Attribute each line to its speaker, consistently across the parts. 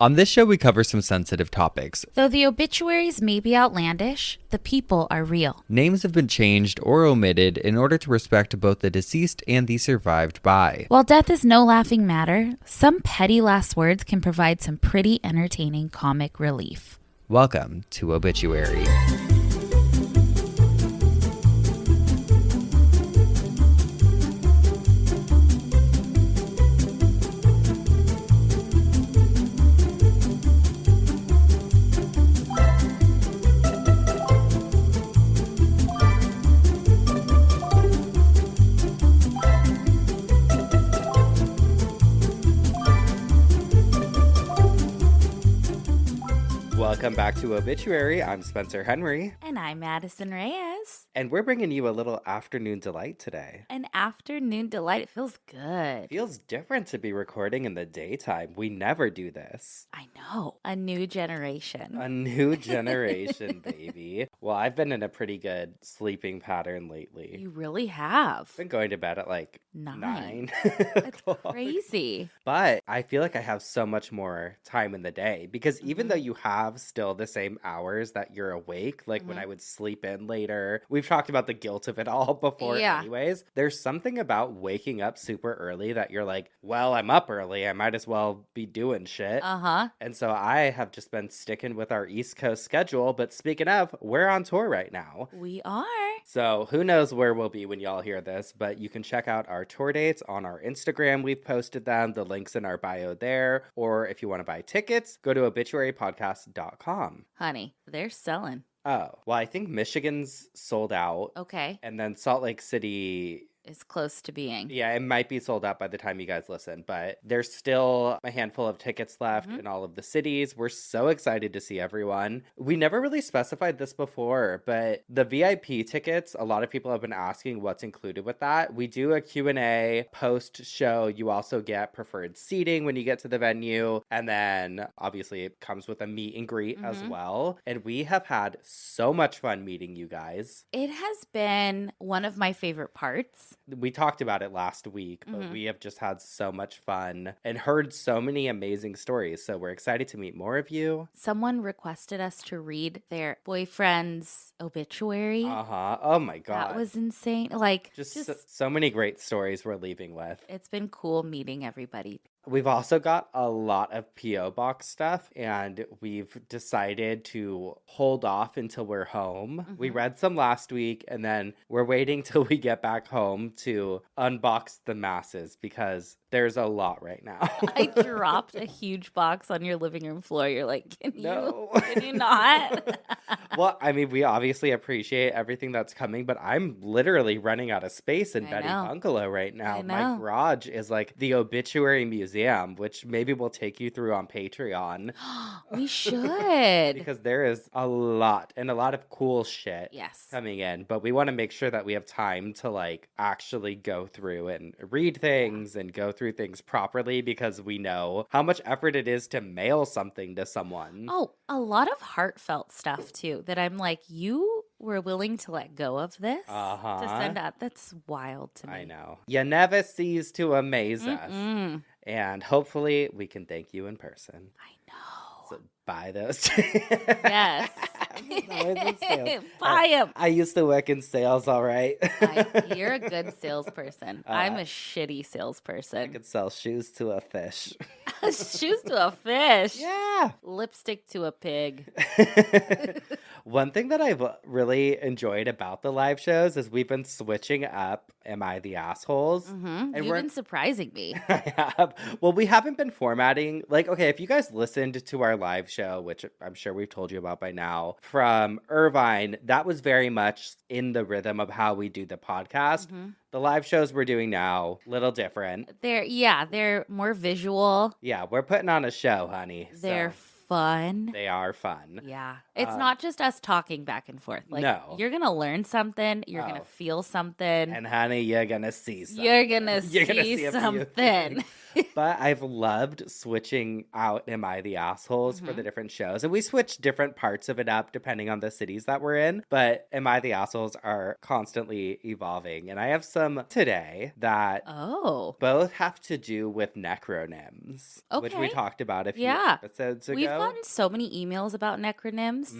Speaker 1: On this show, we cover some sensitive topics.
Speaker 2: Though the obituaries may be outlandish, the people are real.
Speaker 1: Names have been changed or omitted in order to respect both the deceased and the survived by.
Speaker 2: While death is no laughing matter, some petty last words can provide some pretty entertaining comic relief.
Speaker 1: Welcome to Obituary. Welcome back to Obituary. I'm Spencer Henry.
Speaker 2: And I'm Madison Reyes.
Speaker 1: And we're bringing you a little afternoon delight today.
Speaker 2: An afternoon delight. It feels good.
Speaker 1: It feels different to be recording in the daytime. We never do this.
Speaker 2: I know. A new generation.
Speaker 1: A new generation, baby. Well, I've been in a pretty good sleeping pattern lately.
Speaker 2: You really have.
Speaker 1: I've been going to bed at like 9.
Speaker 2: That's crazy.
Speaker 1: But I feel like I have so much more time in the day because even though you have still the same hours that you're awake, like when I would sleep in later, we've talked about the guilt of it all before anyways. There's something about waking up super early that you're like, well, I'm up early. I might as well be doing shit. And so I have just been sticking with our East Coast schedule. But speaking of, we're on tour right now.
Speaker 2: We are.
Speaker 1: So who knows where we'll be when y'all hear this, but you can check out our tour dates on our Instagram. We've posted them. The link's in our bio there. Or if you want to buy tickets, go to obituarypodcast.com.
Speaker 2: Honey, they're selling.
Speaker 1: Oh, well, I think Michigan's sold out.
Speaker 2: Okay.
Speaker 1: And then Salt Lake City
Speaker 2: is close to being.
Speaker 1: Yeah, it might be sold out by the time you guys listen, but there's still a handful of tickets left in all of the cities. We're so excited to see everyone. We never really specified this before, but the VIP tickets, a lot of people have been asking what's included with that. We do a Q&A post-show. You also get preferred seating when you get to the venue, and then obviously it comes with a meet and greet as well. And we have had so much fun meeting you guys.
Speaker 2: It has been one of my favorite parts.
Speaker 1: We talked about it last week, but we have just had so much fun and heard so many amazing stories. So we're excited to meet more of you.
Speaker 2: Someone requested us to read their boyfriend's obituary.
Speaker 1: Oh my God.
Speaker 2: That was insane. Like,
Speaker 1: just so many great stories we're leaving with.
Speaker 2: It's been cool meeting everybody.
Speaker 1: We've also got a lot of P.O. Box stuff, and we've decided to hold off until we're home. We read some last week, and then we're waiting till we get back home to unbox the masses because there's a lot right now.
Speaker 2: I dropped a huge box on your living room floor. You're like, can you not?
Speaker 1: Well, I mean, we obviously appreciate everything that's coming, but I'm literally running out of space in Betty Bungalow right now. My garage is like the obituary museum, which maybe we'll take you through on Patreon.
Speaker 2: We should.
Speaker 1: Because there is a lot and a lot of cool shit coming in, but we want to make sure that we have time to like actually go through and read things and go through things properly because we know how much effort it is to mail something to someone.
Speaker 2: Oh, a lot of heartfelt stuff too that I'm like, you were willing to let go of this to send out. That's wild to me.
Speaker 1: I know. You never cease to amaze us. And hopefully we can thank you in person.
Speaker 2: I know.
Speaker 1: So buy those.
Speaker 2: Yes. Buy them.
Speaker 1: I used to work in sales, all right.
Speaker 2: You're a good salesperson. I'm a shitty salesperson.
Speaker 1: I could sell shoes to a fish.
Speaker 2: Shoes to a fish?
Speaker 1: Yeah.
Speaker 2: Lipstick to a pig.
Speaker 1: One thing that I've really enjoyed about the live shows is we've been switching up Am I the Assholes?
Speaker 2: And you've been surprising me.
Speaker 1: I have. Well, we haven't been formatting. Like, okay, if you guys listened to our live show, which I'm sure we've told you about by now, from Irvine, that was very much in the rhythm of how we do the podcast. The live shows we're doing now, little different.
Speaker 2: They're more visual.
Speaker 1: Yeah, we're putting on a show, honey.
Speaker 2: They're fun.
Speaker 1: They are fun.
Speaker 2: Yeah. It's not just us talking back and forth. Like,
Speaker 1: no.
Speaker 2: You're going to learn something. You're going to feel something.
Speaker 1: And honey, you're going to see something.
Speaker 2: You're going to see something.
Speaker 1: But I've loved switching out Am I the Assholes for the different shows. And we switch different parts of it up depending on the cities that we're in. But Am I the Assholes are constantly evolving. And I have some today that both have to do with necronyms, which we talked about a few episodes ago.
Speaker 2: We've gotten so many emails about necronyms.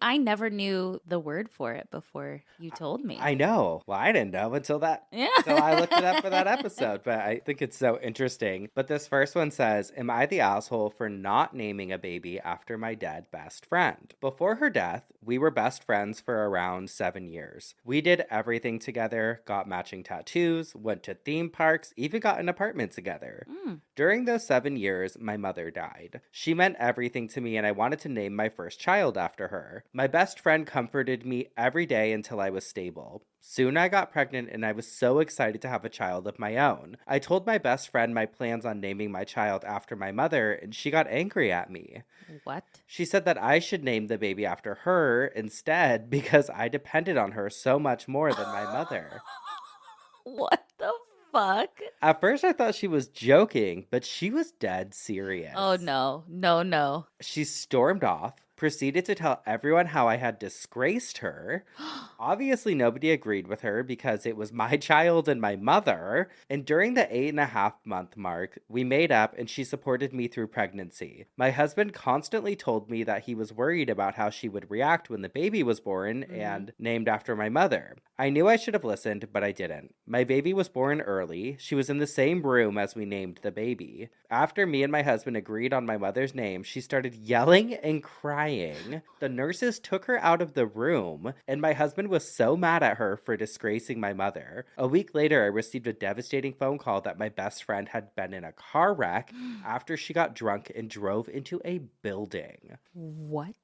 Speaker 2: I never knew the word for it before you told me.
Speaker 1: I know. Well, I didn't know until I looked it up for that episode. But I think it's so interesting. But this first one says, Am I the asshole for not naming a baby after my dead best friend? Before her death, we were best friends for around 7 years. We did everything together, got matching tattoos, went to theme parks, even got an apartment together. During those 7 years, my mother died. She meant everything to me, and I wanted to name my first child after her. My best friend comforted me every day until I was stable. Soon I got pregnant and I was so excited to have a child of my own. I told my best friend my plans on naming my child after my mother, and she got angry at me.
Speaker 2: What?
Speaker 1: She said that I should name the baby after her instead because I depended on her so much more than my mother.
Speaker 2: What the fuck?
Speaker 1: At first I thought she was joking, but she was dead serious.
Speaker 2: Oh no. No.
Speaker 1: She stormed off, proceeded to tell everyone how I had disgraced her. Obviously, nobody agreed with her because it was my child and my mother. And during the 8.5-month mark, we made up and she supported me through pregnancy. My husband constantly told me that he was worried about how she would react when the baby was born and named after my mother. I knew I should have listened, but I didn't. My baby was born early. She was in the same room as we named the baby. After me and my husband agreed on my mother's name, she started yelling and crying. The nurses took her out of the room, and my husband was so mad at her for disgracing my mother. A week later, I received a devastating phone call that my best friend had been in a car wreck after she got drunk and drove into a building.
Speaker 2: What?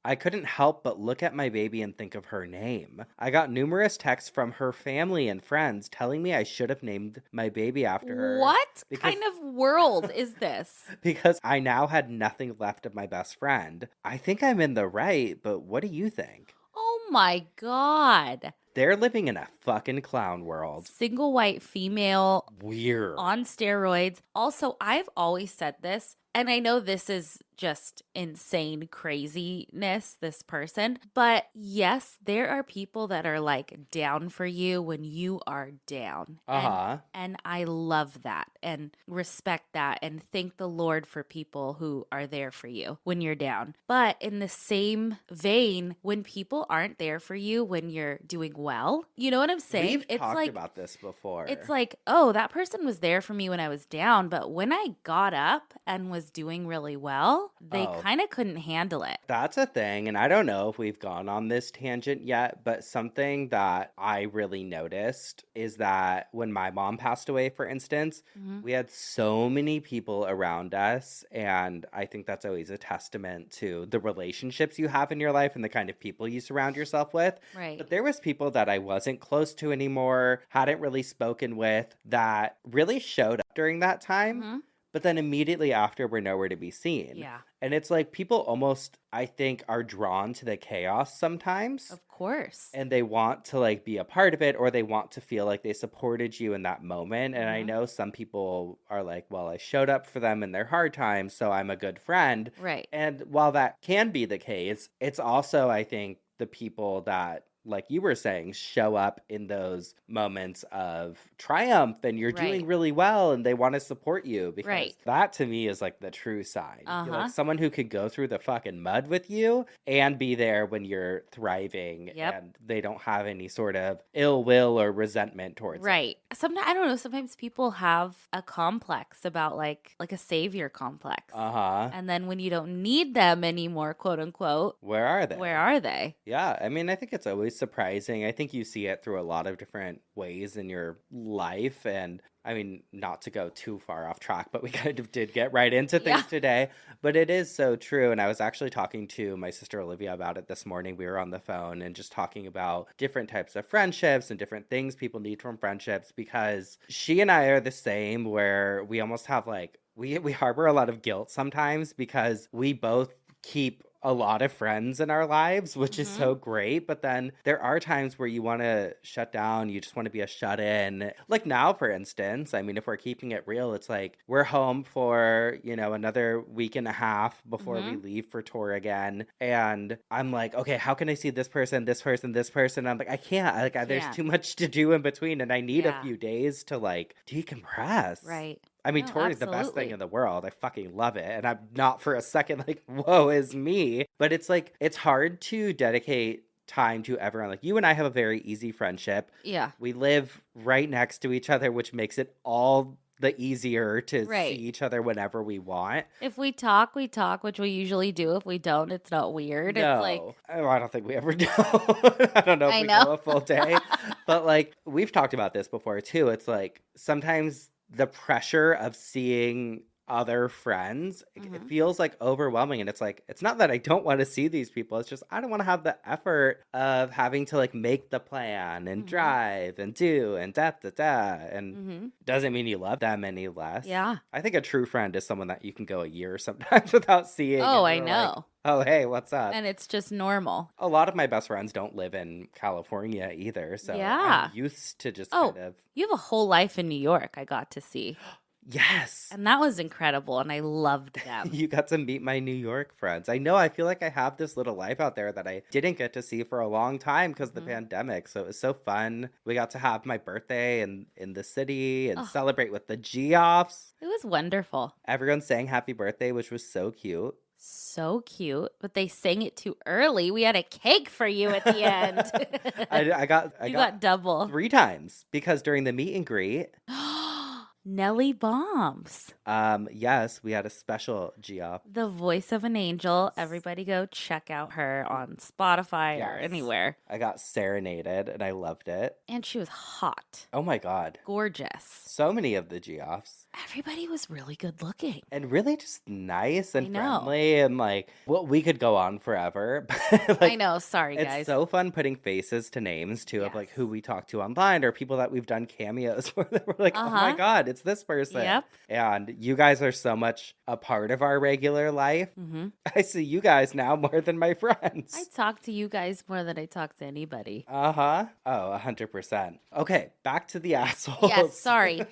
Speaker 1: I couldn't help but look at my baby and think of her name. I got numerous texts from her family and friends telling me I should have named my baby after her.
Speaker 2: What kind of world is this?
Speaker 1: Because I now had nothing left of my best friend. I think I'm in the right, but what do you think?
Speaker 2: Oh my God.
Speaker 1: They're living in a fucking clown world.
Speaker 2: Single white female.
Speaker 1: Weird.
Speaker 2: On steroids. Also, I've always said this, and I know this is just insane craziness, this person. But yes, there are people that are like down for you when you are down. And I love that and respect that and thank the Lord for people who are there for you when you're down. But in the same vein, when people aren't there for you when you're doing well, you know what I'm saying?
Speaker 1: We've talked about this before.
Speaker 2: It's like, oh, that person was there for me when I was down, but when I got up and was doing really well, they kind of couldn't handle it.
Speaker 1: That's a thing. And I don't know if we've gone on this tangent yet, but something that I really noticed is that when my mom passed away, for instance, we had so many people around us. And I think that's always a testament to the relationships you have in your life and the kind of people you surround yourself with.
Speaker 2: Right.
Speaker 1: But there was people that I wasn't close to anymore, hadn't really spoken with, that really showed up during that time. But then immediately after, we're nowhere to be seen.
Speaker 2: Yeah.
Speaker 1: And it's like people almost, I think, are drawn to the chaos sometimes.
Speaker 2: Of course.
Speaker 1: And they want to like be a part of it, or they want to feel like they supported you in that moment. And I know some people are like, well, I showed up for them in their hard times, so I'm a good friend.
Speaker 2: Right.
Speaker 1: And while that can be the case, it's also, I think, the people that, like you were saying, show up in those moments of triumph and you're doing really well and they want to support you, because that to me is like the true sign. You're like someone who could go through the fucking mud with you and be there when you're thriving and they don't have any sort of ill will or resentment towards it.
Speaker 2: Sometimes, I don't know, sometimes people have a complex about like a savior complex. And then when you don't need them anymore, quote unquote,
Speaker 1: where are they?
Speaker 2: Where are they?
Speaker 1: Yeah, I mean, I think it's always surprising. I think you see it through a lot of different ways in your life. And I mean, not to go too far off track, but we kind of did get right into things today. But it is so true. And I was actually talking to my sister Olivia about it this morning. We were on the phone and just talking about different types of friendships and different things people need from friendships, because she and I are the same, where we almost have like, we harbor a lot of guilt sometimes because we both keep a lot of friends in our lives, which is so great. But then there are times where you want to shut down. You just want to be a shut in. Like now, for instance, I mean, if we're keeping it real, it's like we're home for, another week and a half before we leave for tour again. And I'm like, okay, how can I see this person, this person, this person? I'm like, I can't. There's too much to do in between. And I need a few days to like decompress.
Speaker 2: Right.
Speaker 1: I mean, touring is the best thing in the world. I fucking love it. And I'm not for a second like, whoa, is me. But it's like, it's hard to dedicate time to everyone. Like, you and I have a very easy friendship.
Speaker 2: Yeah.
Speaker 1: We live right next to each other, which makes it all the easier to see each other whenever we want.
Speaker 2: If we talk, which we usually do. If we don't, it's not weird.
Speaker 1: No.
Speaker 2: It's like,
Speaker 1: I don't think we ever do. I don't know if we go a full day. But like, we've talked about this before too. It's like, sometimes the pressure of seeing other friends, it feels like overwhelming. And it's like, it's not that I don't want to see these people. It's just, I don't want to have the effort of having to like make the plan and drive and do and and doesn't mean you love them any less.
Speaker 2: Yeah.
Speaker 1: I think a true friend is someone that you can go a year sometimes without seeing.
Speaker 2: Oh, I know.
Speaker 1: Like, oh, hey, what's up?
Speaker 2: And it's just normal.
Speaker 1: A lot of my best friends don't live in California either. So I'm used to just kind of.
Speaker 2: You have a whole life in New York I got to see.
Speaker 1: Yes.
Speaker 2: And that was incredible. And I loved them.
Speaker 1: You got to meet my New York friends. I know. I feel like I have this little life out there that I didn't get to see for a long time because of the pandemic. So it was so fun. We got to have my birthday in the city and celebrate with the Geoffs.
Speaker 2: It was wonderful.
Speaker 1: Everyone sang happy birthday, which was so cute.
Speaker 2: So cute, but they sang it too early. We had a cake for you at the end.
Speaker 1: I
Speaker 2: got double
Speaker 1: 3 times because during the meet and greet.
Speaker 2: Nelly Bombs.
Speaker 1: Yes, we had a special Geoff.
Speaker 2: The voice of an angel. Everybody go check out her on Spotify or anywhere.
Speaker 1: I got serenaded and I loved it.
Speaker 2: And she was hot.
Speaker 1: Oh my God.
Speaker 2: Gorgeous.
Speaker 1: So many of the Geoffs.
Speaker 2: Everybody was really good looking.
Speaker 1: And really just nice and friendly and like, well, we could go on forever. Like,
Speaker 2: I know. Sorry, guys.
Speaker 1: It's so fun putting faces to names too of like who we talk to online or people that we've done cameos for that we're like, oh my God, it's this person.
Speaker 2: Yep.
Speaker 1: And you guys are so much a part of our regular life. I see you guys now more than my friends.
Speaker 2: I talk to you guys more than I talk to anybody.
Speaker 1: Oh, 100%. Okay, back to the assholes.
Speaker 2: Yes, sorry.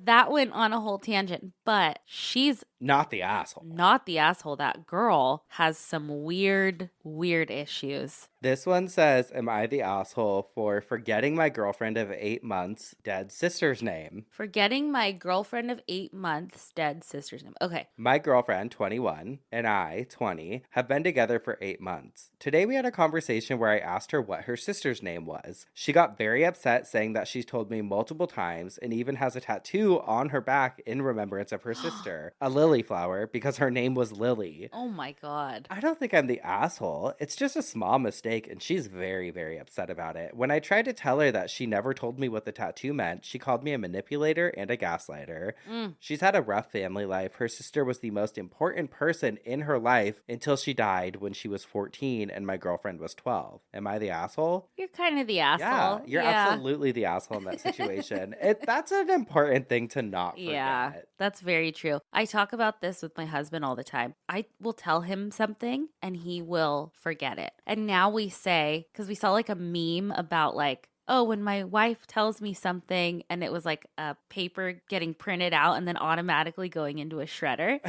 Speaker 2: That went on a whole tangent, but she's
Speaker 1: not the asshole.
Speaker 2: Not the asshole. That girl has some weird issues.
Speaker 1: This one says, am I the asshole for forgetting my girlfriend of 8 months dead sister's name?
Speaker 2: Forgetting my girlfriend of 8 months dead sister's name. Okay.
Speaker 1: My girlfriend, 21, and I, 20, have been together for 8 months. Today we had a conversation where I asked her what her sister's name was. She got very upset, saying that she's told me multiple times and even has a tattoo on her back in remembrance of her sister, a lily flower, because her name was Lily.
Speaker 2: Oh my God.
Speaker 1: I don't think I'm the asshole. It's just a small mistake, and she's very, very upset about it. When I tried to tell her that she never told me what the tattoo meant, she called me a manipulator and a gaslighter. She's had a rough family life. Her sister was the most important person in her life until she died when she was 14 and my girlfriend was 12. Am I the asshole?
Speaker 2: You're kind of the asshole.
Speaker 1: Yeah, you're absolutely the asshole in that situation. That's an important thing to not forget.
Speaker 2: Yeah, that's very true. I talk about this with my husband all the time. I will tell him something and he will forget it. And now we say, because we saw like a meme about like, oh, when my wife tells me something and it was like a paper getting printed out and then automatically going into a shredder.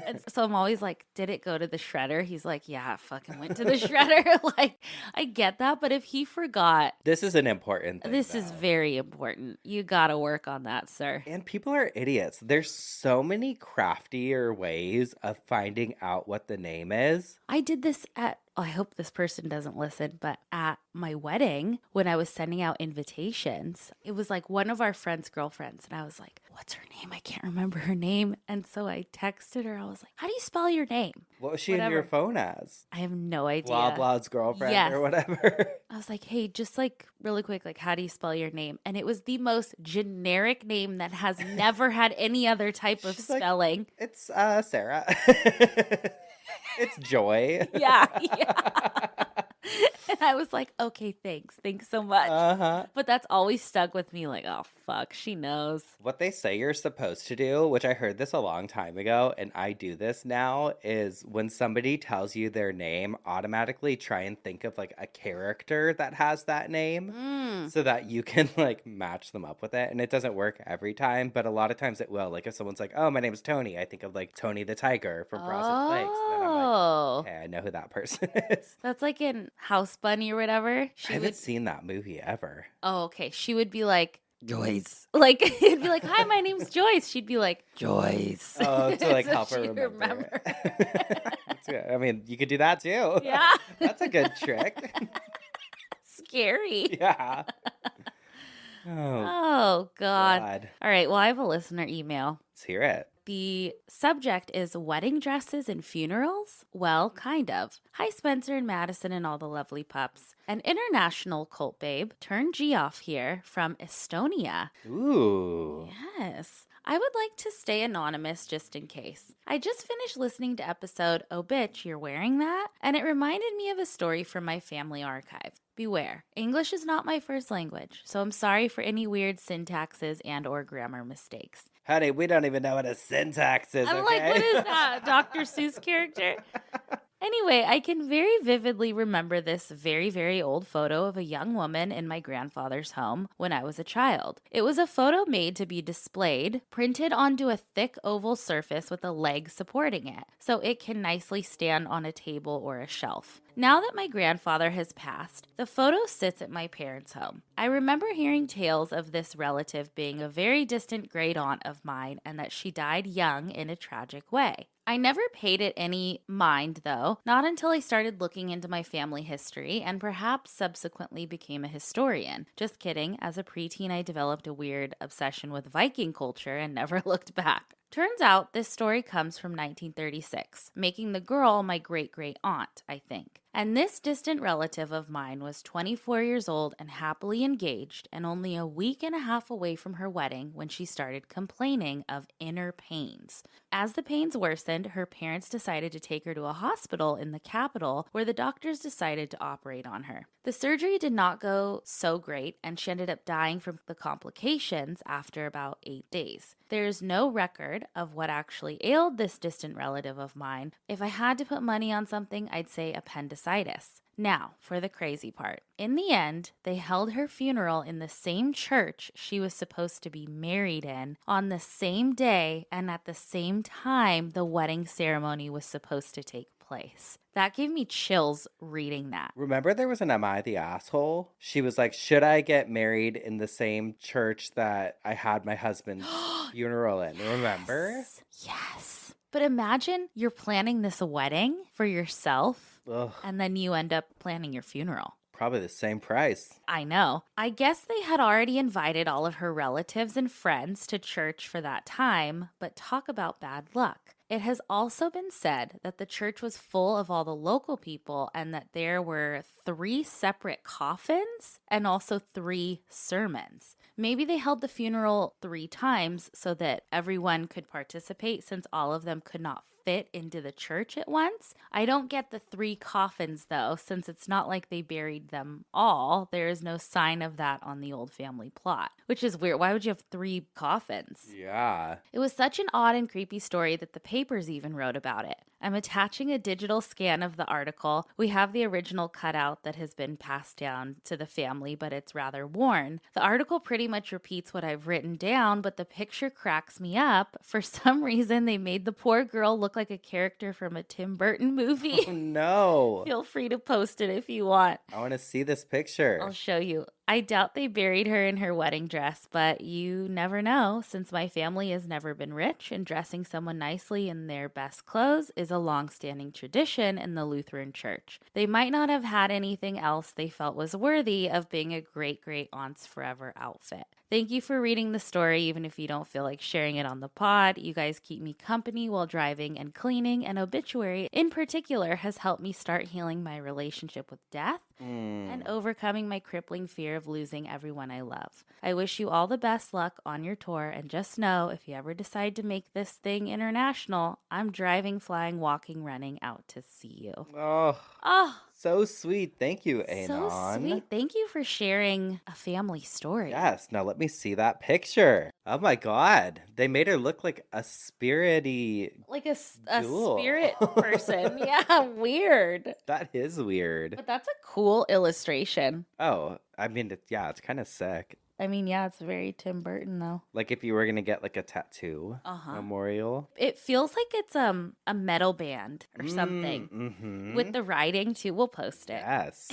Speaker 2: And so I'm always like, did it go to the shredder? He's like, yeah, it fucking went to the shredder. Like, I get that. But if he forgot.
Speaker 1: This is an important thing.
Speaker 2: This is very important. You got to work on that, sir.
Speaker 1: And people are idiots. There's so many craftier ways of finding out what the name is.
Speaker 2: I did this at, I hope this person doesn't listen, but at my wedding, when I was sending out invitations, it was like one of our friends' girlfriends. And I was like, what's her name? I can't remember her name. And so I texted her. I was like, how do you spell your name?
Speaker 1: What was she in your phone as?
Speaker 2: I have no idea.
Speaker 1: Blah, blah's girlfriend or whatever.
Speaker 2: I was like, hey, just like really quick, like, how do you spell your name? And it was the most generic name that has never had any other type of spelling.
Speaker 1: Like, it's Sarah. It's Joy.
Speaker 2: Yeah. And I was like, okay, thanks. Thanks so much. But that's always stuck with me like, oh, fuck, she knows.
Speaker 1: What they say you're supposed to do, which I heard this a long time ago, and I do this now, is when somebody tells you their name, automatically try and think of like a character that has that name so that you can like match them up with it. And it doesn't work every time, but a lot of times it will. Like if someone's like, oh, my name's Tony, I think of like Tony the Tiger from Frosted Flakes. And then I'm like, okay, I know who that person is.
Speaker 2: That's like in House Bunny or whatever.
Speaker 1: I haven't seen that movie ever.
Speaker 2: Oh, okay. She would be like,
Speaker 3: Joyce.
Speaker 2: like, it'd be like, hi, my name's Joyce. She'd be like,
Speaker 3: Joyce.
Speaker 1: Oh, to like
Speaker 2: So
Speaker 1: help her
Speaker 2: she
Speaker 1: remember. That's good. I mean, you could do that too.
Speaker 2: yeah.
Speaker 1: That's a good trick.
Speaker 2: Scary.
Speaker 1: Yeah.
Speaker 2: Oh, God. All right. Well, I have a listener email.
Speaker 1: Let's hear it.
Speaker 2: The subject is wedding dresses and funerals? Well, kind of. Hi, Spencer and Madison and all the lovely pups. An international cult babe turned Geoff here from Estonia.
Speaker 1: Ooh.
Speaker 2: Yes. I would like to stay anonymous just in case. I just finished listening to episode Oh Bitch, You're Wearing That? And it reminded me of a story from my family archive. Beware, English is not my first language, so I'm sorry for any weird syntaxes and or grammar mistakes.
Speaker 1: Honey, we don't even know what a syntax is,
Speaker 2: I'm
Speaker 1: okay?
Speaker 2: like, what is that? Dr. Seuss character? Anyway, I can very vividly remember this very, very old photo of a young woman in my grandfather's home when I was a child. It was a photo made to be displayed, printed onto a thick oval surface with a leg supporting it, so it can nicely stand on a table or a shelf. Now that my grandfather has passed, the photo sits at my parents' home. I remember hearing tales of this relative being a very distant great aunt of mine and that she died young in a tragic way. I never paid it any mind, though, not until I started looking into my family history and perhaps subsequently became a historian. Just kidding, as a preteen I developed a weird obsession with Viking culture and never looked back. Turns out this story comes from 1936, making the girl my great-great-aunt, I think. And this distant relative of mine was 24 years old and happily engaged and only a week and a half away from her wedding when she started complaining of inner pains. As the pains worsened, her parents decided to take her to a hospital in the capital where the doctors decided to operate on her. The surgery did not go so great and she ended up dying from the complications after about 8 days. There is no record of what actually ailed this distant relative of mine. If I had to put money on something, I'd say appendicitis. Now, for the crazy part. In the end, they held her funeral in the same church she was supposed to be married in on the same day and at the same time the wedding ceremony was supposed to take place. That gave me chills reading that.
Speaker 1: Remember there was an Am I the Asshole? She was like, should I get married in the same church that I had my husband's funeral in? Remember?
Speaker 2: Yes. But imagine you're planning this wedding for yourself.
Speaker 1: Ugh.
Speaker 2: And then you end up planning your funeral.
Speaker 1: Probably the same price.
Speaker 2: I know. I guess they had already invited all of her relatives and friends to church for that time, but talk about bad luck. It has also been said that the church was full of all the local people and that there were 3 separate coffins and also 3 sermons. Maybe they held the funeral 3 times so that everyone could participate since all of them could not fit into the church at once. I don't get the 3 coffins though, since it's not like they buried them all. There is no sign of that on the old family plot, which is weird. Why would you have 3 coffins?
Speaker 1: Yeah.
Speaker 2: It was such an odd and creepy story that the papers even wrote about it. I'm attaching a digital scan of the article. We have the original cutout that has been passed down to the family, but it's rather worn. The article pretty much repeats what I've written down, but the picture cracks me up. For some reason, they made the poor girl look like a character from a Tim Burton movie.
Speaker 1: Oh, no.
Speaker 2: Feel free to post it if you want.
Speaker 1: I want to see this picture.
Speaker 2: I'll show you. I doubt they buried her in her wedding dress, but you never know, since my family has never been rich, and dressing someone nicely in their best clothes is a long-standing tradition in the Lutheran Church. They might not have had anything else they felt was worthy of being a great-great-aunt's forever outfit. Thank you for reading the story, even if you don't feel like sharing it on the pod. You guys keep me company while driving and cleaning, and Obituary in particular has helped me start healing my relationship with death and overcoming my crippling fear of losing everyone I love. I wish you all the best luck on your tour, and just know if you ever decide to make this thing international, I'm driving, flying, walking, running out to see you.
Speaker 1: Oh,
Speaker 2: Oh,
Speaker 1: So sweet. Thank you,
Speaker 2: So
Speaker 1: Anon.
Speaker 2: sweet. Thank you for sharing a family story.
Speaker 1: Yes, now let me see that picture. Oh my god. They made her look like a spirity
Speaker 2: Like a
Speaker 1: jewel.
Speaker 2: spirit person. Yeah, weird.
Speaker 1: That is weird.
Speaker 2: But that's a cool illustration.
Speaker 1: Oh, I mean, it's kind of sick.
Speaker 2: I mean, yeah, it's very Tim Burton though.
Speaker 1: Like if you were gonna get like a tattoo memorial.
Speaker 2: It feels like it's a metal band or something with the writing too. We'll post it.
Speaker 1: Yes.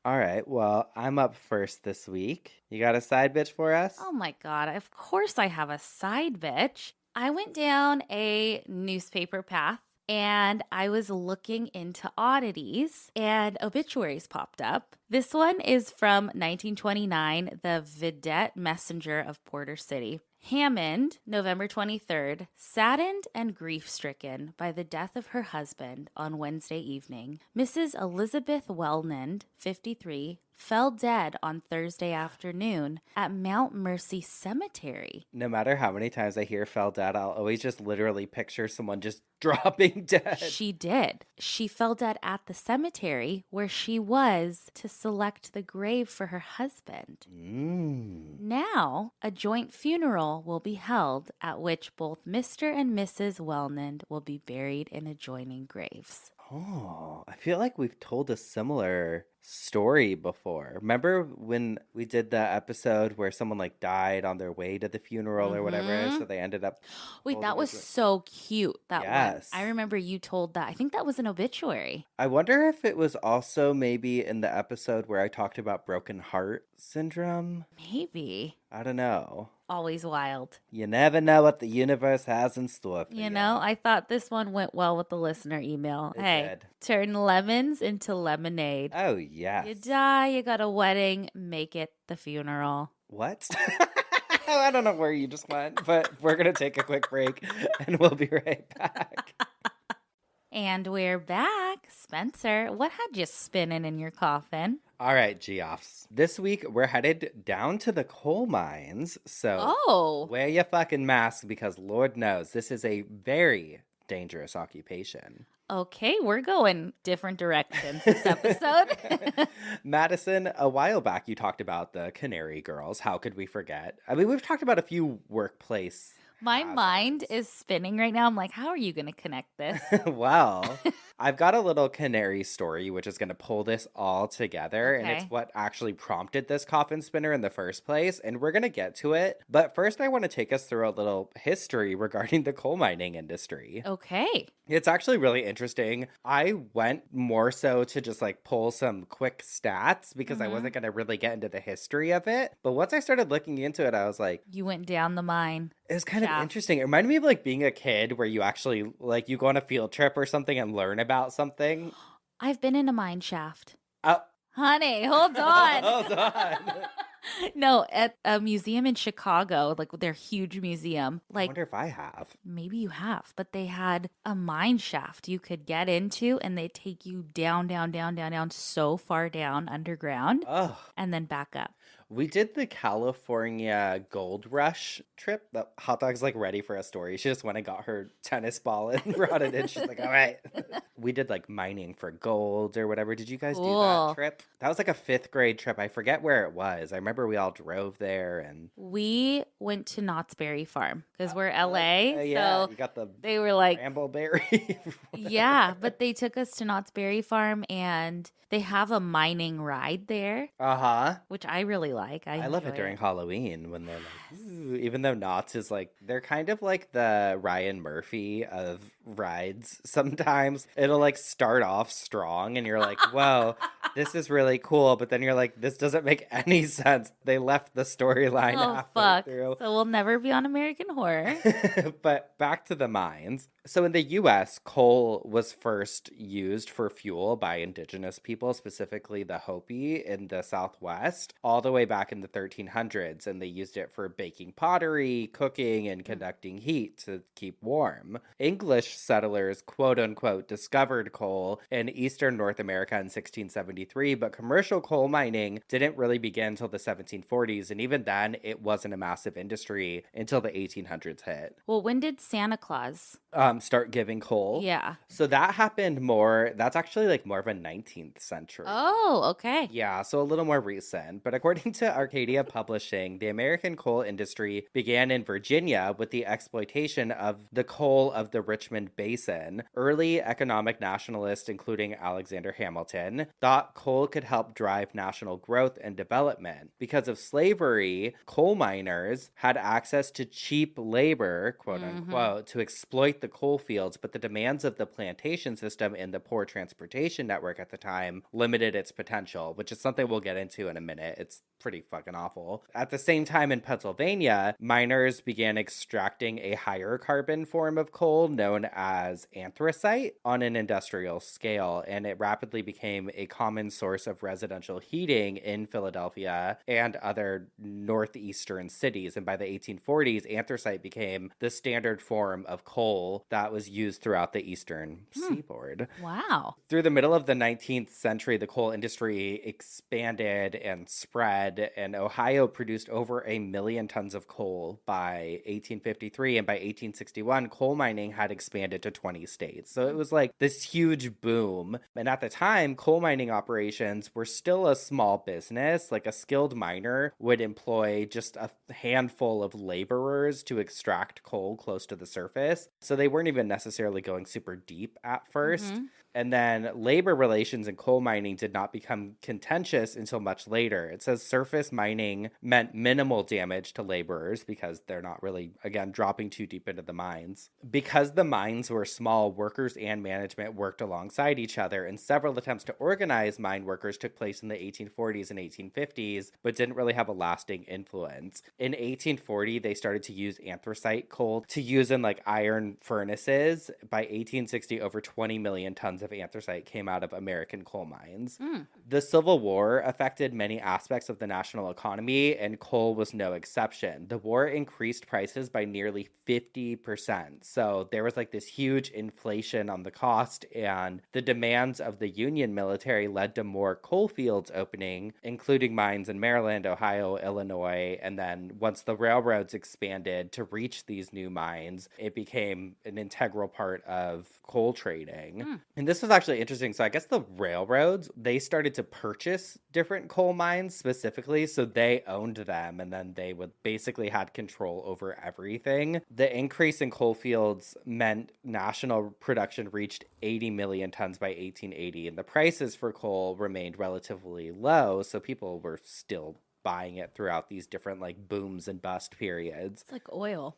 Speaker 1: All right. Well, I'm up first this week. You got a side bitch for us?
Speaker 2: Oh my God. Of course I have a side bitch. I went down a newspaper path and I was looking into oddities and obituaries popped up. This one is from 1929, the Vidette Messenger of Porter City. Hammond, November 23rd, saddened and grief-stricken by the death of her husband on Wednesday evening. Mrs. Elizabeth Wellnand, 53, fell dead on Thursday afternoon at Mount Mercy Cemetery.
Speaker 1: No matter how many times I hear fell dead, I'll always just literally picture someone just dropping dead.
Speaker 2: She did. She fell dead at the cemetery where she was to select the grave for her husband. Now, a joint funeral will be held at which both Mr. and Mrs. Wellnand will be buried in adjoining graves.
Speaker 1: Oh, I feel like we've told a similar story before. Remember when we did the episode where someone like died on their way to the funeral or whatever, so they ended up
Speaker 2: Wait, that was so cute, that
Speaker 1: Yes.
Speaker 2: one. I remember you told that. I think that was an obituary.
Speaker 1: I wonder if it was also maybe in the episode where I talked about broken heart syndrome.
Speaker 2: Maybe.
Speaker 1: I don't know.
Speaker 2: Always wild.
Speaker 1: You never know what the universe has in store for you.
Speaker 2: You know, I thought this one went well with the listener email.
Speaker 1: It
Speaker 2: Hey,
Speaker 1: did.
Speaker 2: turn lemons into lemonade.
Speaker 1: Oh, yes.
Speaker 2: You die, you got a wedding, make it the funeral.
Speaker 1: What? I don't know where you just went, but we're going to take a quick break and we'll be right back.
Speaker 2: And we're back. Spencer, what had you spinning in your coffin?
Speaker 1: All right, Geoffs. This week, we're headed down to the coal mines. So wear your fucking mask because Lord knows this is a very dangerous occupation.
Speaker 2: Okay, we're going different directions this episode.
Speaker 1: Madison, a while back, you talked about the Canary girls. How could we forget? I mean, we've talked about a few workplace
Speaker 2: My mind is spinning right now. I'm like, how are you going to connect this?
Speaker 1: Well, I've got a little Canary story, which is going to pull this all together.
Speaker 2: Okay.
Speaker 1: And it's what actually prompted this coffin spinner in the first place. And we're going to get to it. But first, I want to take us through a little history regarding the coal mining industry.
Speaker 2: Okay.
Speaker 1: It's actually really interesting. I went more so to just like pull some quick stats because I wasn't going to really get into the history of it. But once I started looking into it, I was like,
Speaker 2: You went down the mine.
Speaker 1: it was kind of interesting. It reminded me of like being a kid where you actually like you go on a field trip or something and learn about something.
Speaker 2: I've been in a mine shaft.
Speaker 1: Oh,
Speaker 2: Honey, hold on.
Speaker 1: hold on.
Speaker 2: No, at a museum in Chicago, like their huge museum.
Speaker 1: I
Speaker 2: Like
Speaker 1: wonder if I have.
Speaker 2: maybe you have, but they had a mine shaft you could get into and they take you down, down, down, down, down, so far down underground
Speaker 1: Oh,
Speaker 2: and then back up.
Speaker 1: we did the California Gold Rush trip. The hot dog's like ready for a story. She just went and got her tennis ball and brought it in. She's like, all right. We did like mining for gold or whatever. Did you guys do
Speaker 2: Cool.
Speaker 1: that trip? That was like a 5th grade trip. I forget where it was. I remember we all drove there and
Speaker 2: We went to Knott's Berry Farm because we're LA.
Speaker 1: yeah,
Speaker 2: So
Speaker 1: you got the
Speaker 2: they were like,
Speaker 1: Brambleberry.
Speaker 2: yeah, but they took us to Knott's Berry Farm and they have a mining ride there,
Speaker 1: Uh-huh.
Speaker 2: which I really like.
Speaker 1: I love it
Speaker 2: enjoy
Speaker 1: during Halloween when they're like, ooh, even though Knott's is like, they're kind of like the Ryan Murphy of rides. Sometimes it'll like start off strong and you're like, whoa, this is really cool. But then you're like, this doesn't make any sense. They left the storyline
Speaker 2: Oh,
Speaker 1: halfway
Speaker 2: fuck.
Speaker 1: through.
Speaker 2: So we'll never be on American Horror.
Speaker 1: But back to the mines. So in the US, coal was first used for fuel by indigenous people, specifically the Hopi in the Southwest, all the way back in the 1300s. And they used it for baking pottery, cooking, and conducting heat to keep warm. English settlers, quote unquote, discovered coal in eastern North America in 1673, but commercial coal mining didn't really begin until the 1740s. And even then, it wasn't a massive industry until the 1800s hit.
Speaker 2: Well, when did Santa Claus
Speaker 1: start giving coal.
Speaker 2: Yeah.
Speaker 1: So that happened that's actually like more of a 19th century.
Speaker 2: Oh, okay.
Speaker 1: Yeah, so a little more recent. But according to Arcadia Publishing, the American coal industry began in Virginia with the exploitation of the coal of the Richmond Basin. Early economic nationalists, including Alexander Hamilton, thought coal could help drive national growth and development. Because of slavery, coal miners had access to cheap labor, quote unquote, to exploit the coal fields, but the demands of the plantation system and the poor transportation network at the time limited its potential, which is something we'll get into in a minute. It's pretty fucking awful. At the same time in Pennsylvania, miners began extracting a higher carbon form of coal known as anthracite on an industrial scale, and it rapidly became a common source of residential heating in Philadelphia and other northeastern cities. And by the 1840s, anthracite became the standard form of coal that was used throughout the eastern seaboard.
Speaker 2: Wow.
Speaker 1: Through the middle of the 19th century, the coal industry expanded and spread, and Ohio produced over 1 million tons of coal by 1853. And by 1861, coal mining had expanded to 20 states. So it was like this huge boom. And at the time, coal mining operations were still a small business. Like a skilled miner would employ just a handful of laborers to extract coal close to the surface. So they weren't even necessarily going super deep at first. And then labor relations in coal mining did not become contentious until much later. It says surface mining meant minimal damage to laborers because they're not really, again, dropping too deep into the mines. Because the mines were small, workers and management worked alongside each other, and several attempts to organize mine workers took place in the 1840s and 1850s, but didn't really have a lasting influence. In 1840, they started to use anthracite coal to use in like iron furnaces. By 1860, over 20 million tons of anthracite came out of American coal mines. The Civil War affected many aspects of the national economy, and coal was no exception. The war increased prices by nearly 50%. So there was like this huge inflation on the cost, and the demands of the Union military led to more coal fields opening, including mines in Maryland, Ohio, Illinois. And then once the railroads expanded to reach these new mines, it became an integral part of coal trading. And this was actually interesting. So I guess the railroads, they started to purchase different coal mines specifically, so they owned them, and then they would basically had control over everything. The increase in coal fields meant national production reached 80 million tons by 1880, and the prices for coal remained relatively low, so people were still buying it throughout these different like booms and bust periods.
Speaker 2: It's like oil.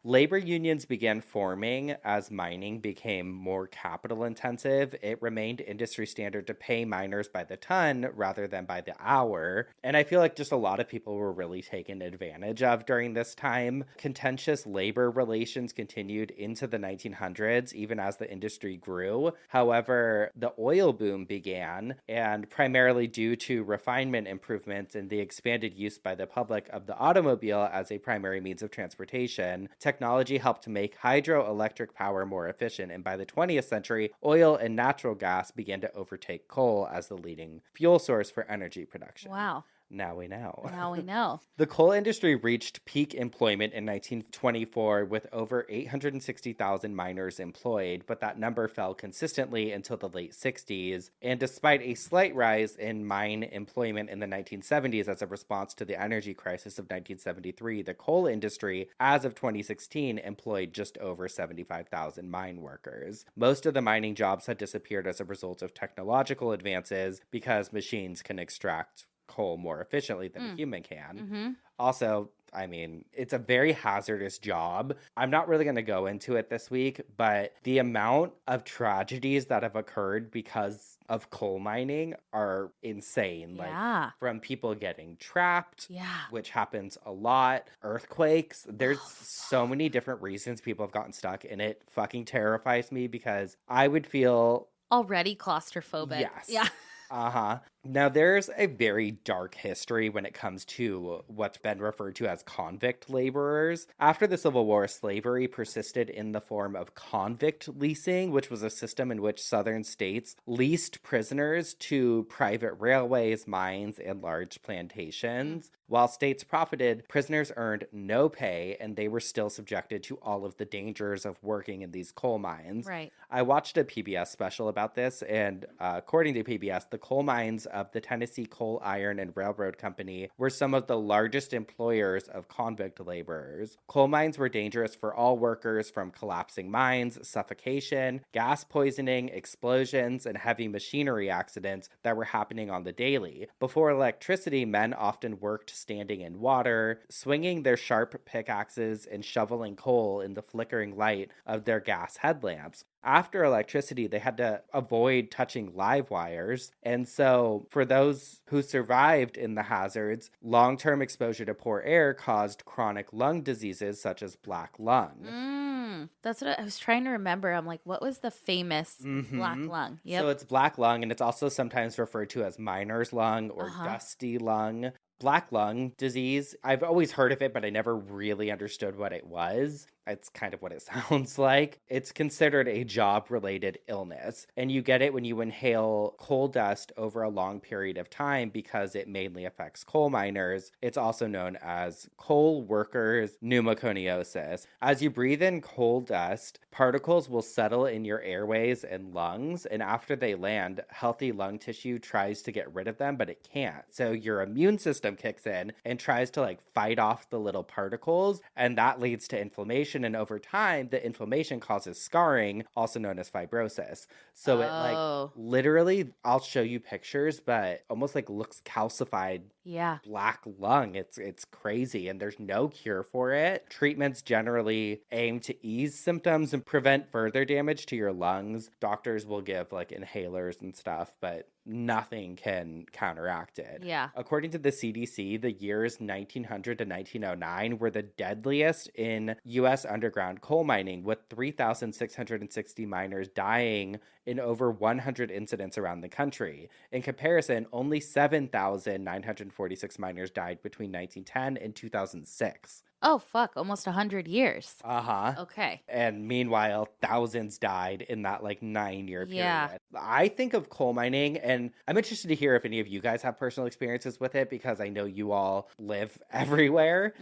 Speaker 1: Labor unions began forming as mining became more capital intensive. It remained industry standard to pay miners by the ton rather than by the hour. And I feel like just a lot of people were really taken advantage of during this time. Contentious labor relations continued into the 1900s, even as the industry grew. However, the oil boom began, and primarily due to refinement improvements in the expanded use by the public of the automobile as a primary means of transportation, technology helped to make hydroelectric power more efficient, and by the 20th century, oil and natural gas began to overtake coal as the leading fuel source for energy production.
Speaker 2: Wow.
Speaker 1: Now we know.
Speaker 2: Now we know.
Speaker 1: The coal industry reached peak employment in 1924 with over 860,000 miners employed, but that number fell consistently until the late 60s. And despite a slight rise in mine employment in the 1970s as a response to the energy crisis of 1973, the coal industry, as of 2016, employed just over 75,000 mine workers. Most of the mining jobs had disappeared as a result of technological advances because machines can extract coal more efficiently than a human can. Also, I mean, it's a very hazardous job. I'm not really going to go into it this week, but the amount of tragedies that have occurred because of coal mining are insane.
Speaker 2: Yeah.
Speaker 1: Like from people getting trapped,
Speaker 2: Yeah.
Speaker 1: which happens a lot, earthquakes. There's so many different reasons people have gotten stuck, and it fucking terrifies me because I would feel
Speaker 2: Already claustrophobic.
Speaker 1: Yes.
Speaker 2: Yeah.
Speaker 1: Uh-huh. Now, there's a very dark history when it comes to what's been referred to as convict laborers. After the Civil War, slavery persisted in the form of convict leasing, which was a system in which southern states leased prisoners to private railways, mines, and large plantations. While states profited, prisoners earned no pay, and they were still subjected to all of the dangers of working in these coal mines.
Speaker 2: Right.
Speaker 1: I watched a PBS special about this, and according to PBS, the coal mines of the Tennessee Coal, Iron, and Railroad Company were some of the largest employers of convict laborers. Coal mines were dangerous for all workers, from collapsing mines, suffocation, gas poisoning, explosions, and heavy machinery accidents that were happening on the daily. Before electricity, men often worked standing in water, swinging their sharp pickaxes and shoveling coal in the flickering light of their gas headlamps. After electricity, they had to avoid touching live wires. And so, for those who survived in the hazards, long-term exposure to poor air caused chronic lung diseases such as black lung.
Speaker 2: That's what I was trying to remember. I'm like, what was the famous black lung? Yep.
Speaker 1: So it's black lung, and it's also sometimes referred to as miner's lung or dusty lung. Black lung disease, I've always heard of it, but I never really understood what it was. It's kind of what it sounds like. It's considered a job-related illness, and you get it when you inhale coal dust over a long period of time because it mainly affects coal miners. It's also known as coal workers' pneumoconiosis. As you breathe in coal dust, particles will settle in your airways and lungs, and after they land, healthy lung tissue tries to get rid of them, but it can't. So your immune system kicks in and tries to fight off the little particles, and that leads to inflammation. And over time, the inflammation causes scarring, also known as fibrosis. So it literally, I'll show you pictures, but almost looks calcified.
Speaker 2: Yeah.
Speaker 1: Black lung. It's crazy, and there's no cure for it. Treatments generally aim to ease symptoms and prevent further damage to your lungs. Doctors will give inhalers and stuff, but nothing can counteract it.
Speaker 2: Yeah.
Speaker 1: According to the CDC, the years 1900 to 1909 were the deadliest in U.S. underground coal mining, with 3,660 miners dying in over 100 incidents around the country. In comparison, only 7,946 miners died between 1910 and 2006.
Speaker 2: Oh, fuck. Almost 100 years.
Speaker 1: Uh-huh.
Speaker 2: Okay.
Speaker 1: And meanwhile, thousands died in that 9-year period.
Speaker 2: Yeah.
Speaker 1: I think of coal mining, and I'm interested to hear if any of you guys have personal experiences with it, because I know you all live everywhere.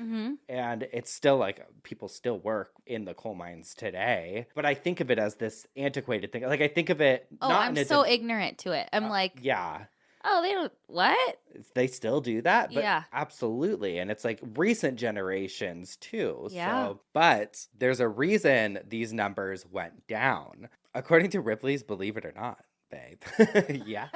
Speaker 1: And it's still people still work in the coal mines today. But I think of it as this antiquated thing. I think of it.
Speaker 2: Oh, I'm so ignorant to it. I'm
Speaker 1: yeah.
Speaker 2: Oh, they don't, what?
Speaker 1: They still do that? But
Speaker 2: yeah.
Speaker 1: Absolutely. And it's recent generations too.
Speaker 2: Yeah.
Speaker 1: So, but there's a reason these numbers went down. According to Ripley's Believe It or Not, babe. Yeah.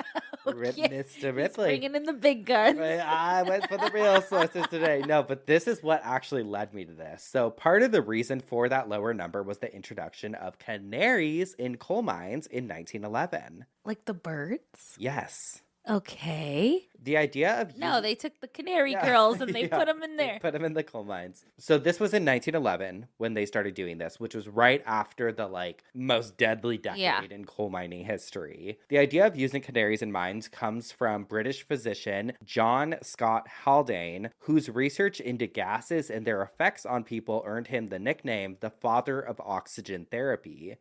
Speaker 1: Mr. Ripley.
Speaker 2: He's bringing in the big guns.
Speaker 1: I went for the real sources today. No, but this is what actually led me to this. So part of the reason for that lower number was the introduction of canaries in coal mines in 1911.
Speaker 2: Like the birds?
Speaker 1: Yes.
Speaker 2: Okay.
Speaker 1: The idea of
Speaker 2: No, they took the canary girls and they put them in there.
Speaker 1: Put them in the coal mines. So this was in 1911 when they started doing this, which was right after the most deadly decade in coal mining history. The idea of using canaries in mines comes from British physician John Scott Haldane, whose research into gases and their effects on people earned him the nickname the father of oxygen therapy.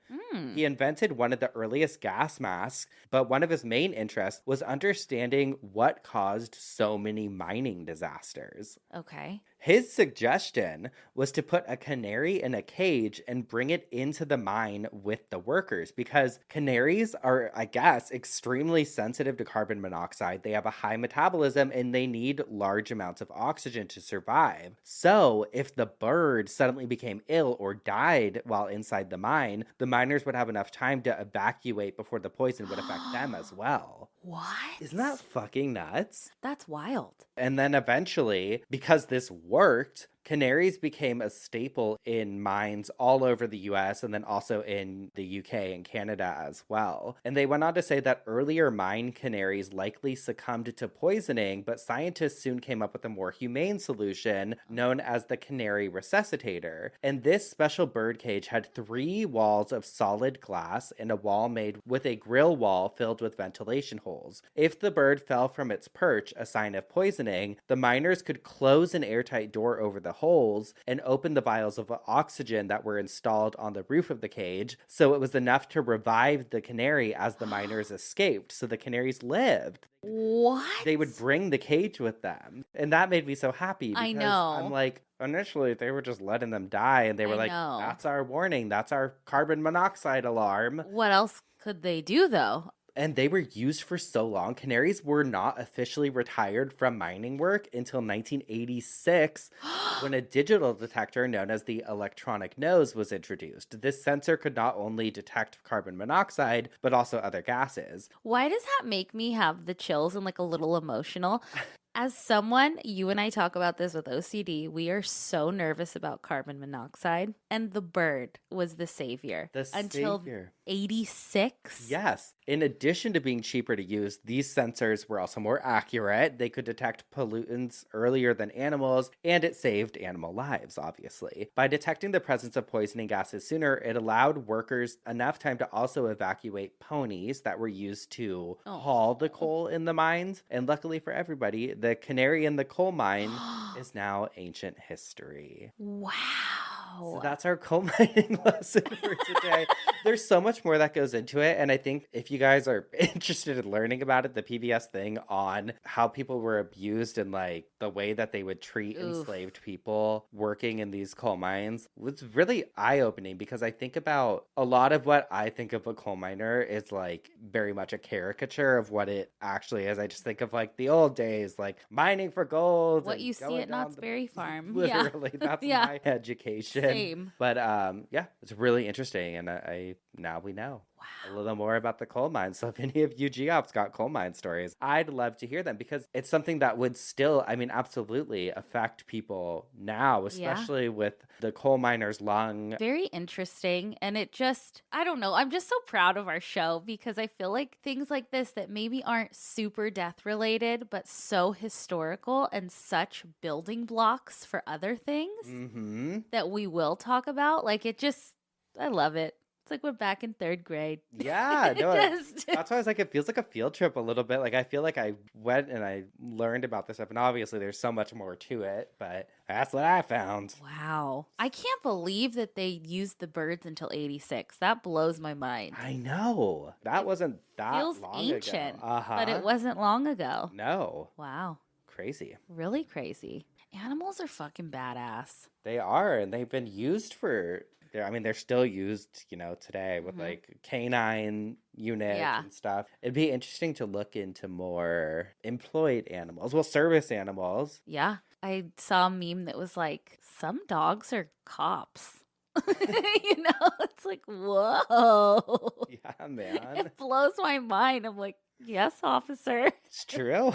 Speaker 1: He invented one of the earliest gas masks, but one of his main interests was understanding what caused so many mining disasters.
Speaker 2: Okay.
Speaker 1: His suggestion was to put a canary in a cage and bring it into the mine with the workers, because canaries are, I guess, extremely sensitive to carbon monoxide. They have a high metabolism and they need large amounts of oxygen to survive. So if the bird suddenly became ill or died while inside the mine, the miners would have enough time to evacuate before the poison would affect them as well.
Speaker 2: What?
Speaker 1: Isn't that fucking nuts?
Speaker 2: That's wild.
Speaker 1: And then eventually, because this worked, canaries became a staple in mines all over the US and then also in the UK and Canada as well. And they went on to say that earlier mine canaries likely succumbed to poisoning, but scientists soon came up with a more humane solution known as the canary resuscitator. And this special bird cage had 3 walls of solid glass and a wall made with a grill wall filled with ventilation holes. If the bird fell from its perch, a sign of poisoning, the miners could close an airtight door over the holes and open the vials of oxygen that were installed on the roof of the cage, so it was enough to revive the canary as the miners escaped. So the canaries lived.
Speaker 2: What?
Speaker 1: They would bring the cage with them. And that made me so happy because
Speaker 2: I know.
Speaker 1: I'm like, initially they were just letting them die and they were like, that's our warning. That's our carbon monoxide alarm.
Speaker 2: What else could they do though?
Speaker 1: And they were used for so long. Canaries were not officially retired from mining work until 1986 when a digital detector known as the electronic nose was introduced. This sensor could not only detect carbon monoxide, but also other gases.
Speaker 2: Why does that make me have the chills and like a little emotional? As someone, you and I talk about this with OCD, we are so nervous about carbon monoxide. And the bird was the savior. Until 86?
Speaker 1: Yes. In addition to being cheaper to use, these sensors were also more accurate. They could detect pollutants earlier than animals, and it saved animal lives, obviously. By detecting the presence of poisoning gases sooner, it allowed workers enough time to also evacuate ponies that were used to haul the coal in the mines. And luckily for everybody, the canary in the coal mine is now ancient history.
Speaker 2: Wow.
Speaker 1: So that's our coal mining lesson for today. There's so much more that goes into it. And I think if you guys are interested in learning about it, the PBS thing on how people were abused and like the way that they would treat enslaved people working in these coal mines was really eye-opening, because I think about a lot of what I think of a coal miner is like very much a caricature of what it actually is. I just think of like the old days, like mining for gold.
Speaker 2: What you see at Knott's Berry Farm.
Speaker 1: Literally, that's my education.
Speaker 2: Same.
Speaker 1: But yeah, it's really interesting, and I now we know a little more about the coal mines. So if any of you Geoffs got coal mine stories, I'd love to hear them, because it's something that would still, I mean, absolutely affect people now, especially with the coal miner's lung.
Speaker 2: Very interesting. And it just, I don't know, I'm just so proud of our show, because I feel like things like this that maybe aren't super death related, but so historical and such building blocks for other things that we will talk about. Like it just, I love it. It's like we're back in 3rd grade.
Speaker 1: Yeah, no, that's why I was like, it feels like a field trip a little bit. Like I feel like I went and I learned about this stuff, and obviously there's so much more to it, but that's what I found.
Speaker 2: Wow. I can't believe that they used the birds until 86. That blows my mind.
Speaker 1: I know. That wasn't that
Speaker 2: feels
Speaker 1: long
Speaker 2: ancient,
Speaker 1: ago.
Speaker 2: but it wasn't long ago.
Speaker 1: No.
Speaker 2: Wow.
Speaker 1: Crazy.
Speaker 2: Really crazy. Animals are fucking badass.
Speaker 1: They are, and they've been used for... I mean, they're still used, you know, today with like canine units and stuff. It'd be interesting to look into more employed animals, well, service animals.
Speaker 2: Yeah. I saw a meme that was like, some dogs are cops. You know, it's like, whoa.
Speaker 1: Yeah, man.
Speaker 2: It blows my mind. I'm like, yes, officer.
Speaker 1: It's true.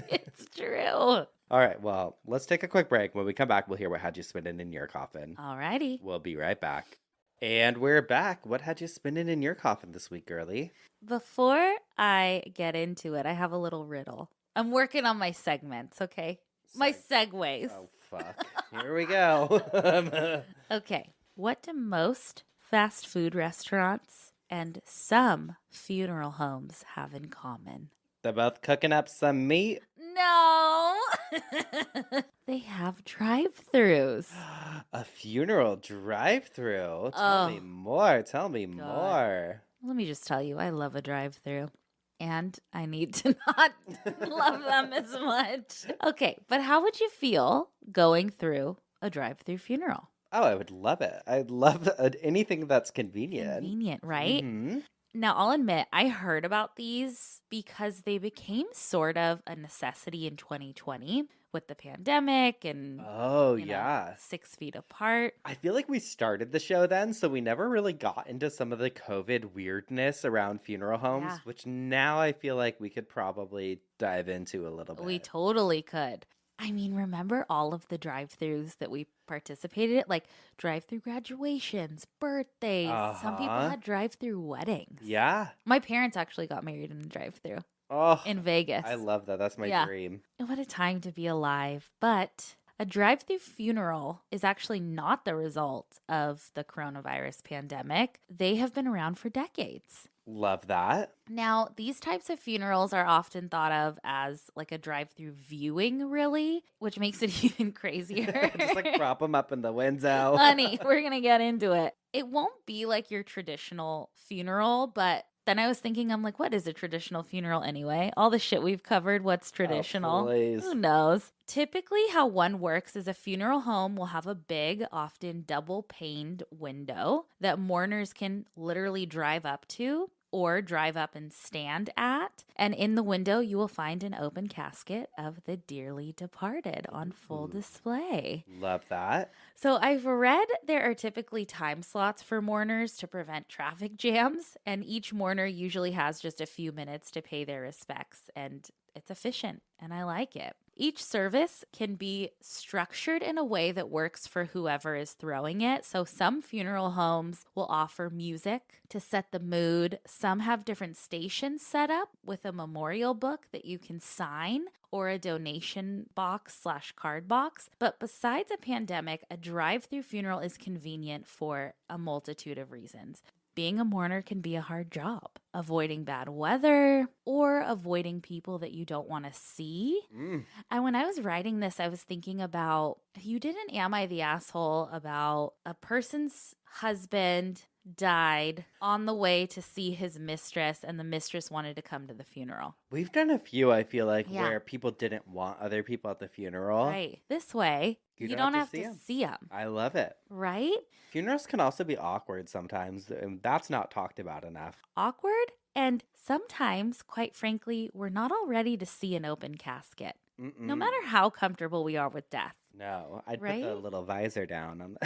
Speaker 2: It's true.
Speaker 1: All right, well, let's take a quick break. When we come back, we'll hear what had you spinning in your coffin.
Speaker 2: Alrighty.
Speaker 1: We'll be right back. And we're back. What had you spinning in your coffin this week, girly?
Speaker 2: Before I get into it, I have a little riddle. I'm working on my segments, okay? My segues.
Speaker 1: Oh, fuck. Here we go.
Speaker 2: Okay. What do most fast food restaurants and some funeral homes have in common?
Speaker 1: They're both cooking up some meat.
Speaker 2: No. They have drive-thrus.
Speaker 1: A funeral drive-thru. Tell me more. Tell me more.
Speaker 2: Let me just tell you, I love a drive-thru. And I need to not love them as much. Okay, but how would you feel going through a drive-thru funeral?
Speaker 1: Oh, I would love it. I'd love anything that's convenient.
Speaker 2: Convenient, right?
Speaker 1: Mm-hmm.
Speaker 2: Now, I'll admit, I heard about these because they became sort of a necessity in 2020 with the pandemic and 6 feet apart.
Speaker 1: I feel like we started the show then, so we never really got into some of the COVID weirdness around funeral homes, which now I feel like we could probably dive into a little bit.
Speaker 2: We totally could. I mean, remember all of the drive-thrus that we participated in? Like drive-through graduations, birthdays. Some people
Speaker 1: Uh-huh.
Speaker 2: had drive-through weddings.
Speaker 1: Yeah.
Speaker 2: My parents actually got married in a drive-through
Speaker 1: Oh,
Speaker 2: in Vegas.
Speaker 1: I love that. That's my
Speaker 2: Yeah.
Speaker 1: dream.
Speaker 2: What a time to be alive. But a drive-through funeral is actually not the result of the coronavirus pandemic. They have been around for decades.
Speaker 1: Love that.
Speaker 2: Now, these types of funerals are often thought of as like a drive-through viewing, really, which makes it even crazier.
Speaker 1: Just like prop them up in the window.
Speaker 2: Honey, we're going to get into it. It won't be like your traditional funeral, but then I was thinking, I'm like, what is a traditional funeral anyway? All the shit we've covered, what's traditional?
Speaker 1: please.
Speaker 2: Who knows? Typically, how one works is a funeral home will have a big, often double paned window that mourners can literally drive up to or drive up and stand at. And in the window, you will find an open casket of the dearly departed on full display.
Speaker 1: Love that.
Speaker 2: So I've read there are typically time slots for mourners to prevent traffic jams, and each mourner usually has just a few minutes to pay their respects, and it's efficient, and I like it. Each service can be structured in a way that works for whoever is throwing it. So some funeral homes will offer music to set the mood. Some have different stations set up with a memorial book that you can sign or a donation box / card box. But besides a pandemic, a drive-through funeral is convenient for a multitude of reasons. Being a mourner can be a hard job. Avoiding bad weather or avoiding people that you don't want to see. And when I was writing this, I was thinking about, you did an Am I the Asshole about a person's husband died on the way to see his mistress, and the mistress wanted to come to the funeral.
Speaker 1: We've done a few, I feel like,
Speaker 2: Yeah.
Speaker 1: where people didn't want other people at the funeral.
Speaker 2: Right. This way, you don't have to see them.
Speaker 1: I love it.
Speaker 2: Right?
Speaker 1: Funerals can also be awkward sometimes, and that's not talked about enough.
Speaker 2: Awkward. And sometimes, quite frankly, we're not all ready to see an open casket. No matter how comfortable we are with death.
Speaker 1: No, I'd
Speaker 2: Right?
Speaker 1: put the little visor down on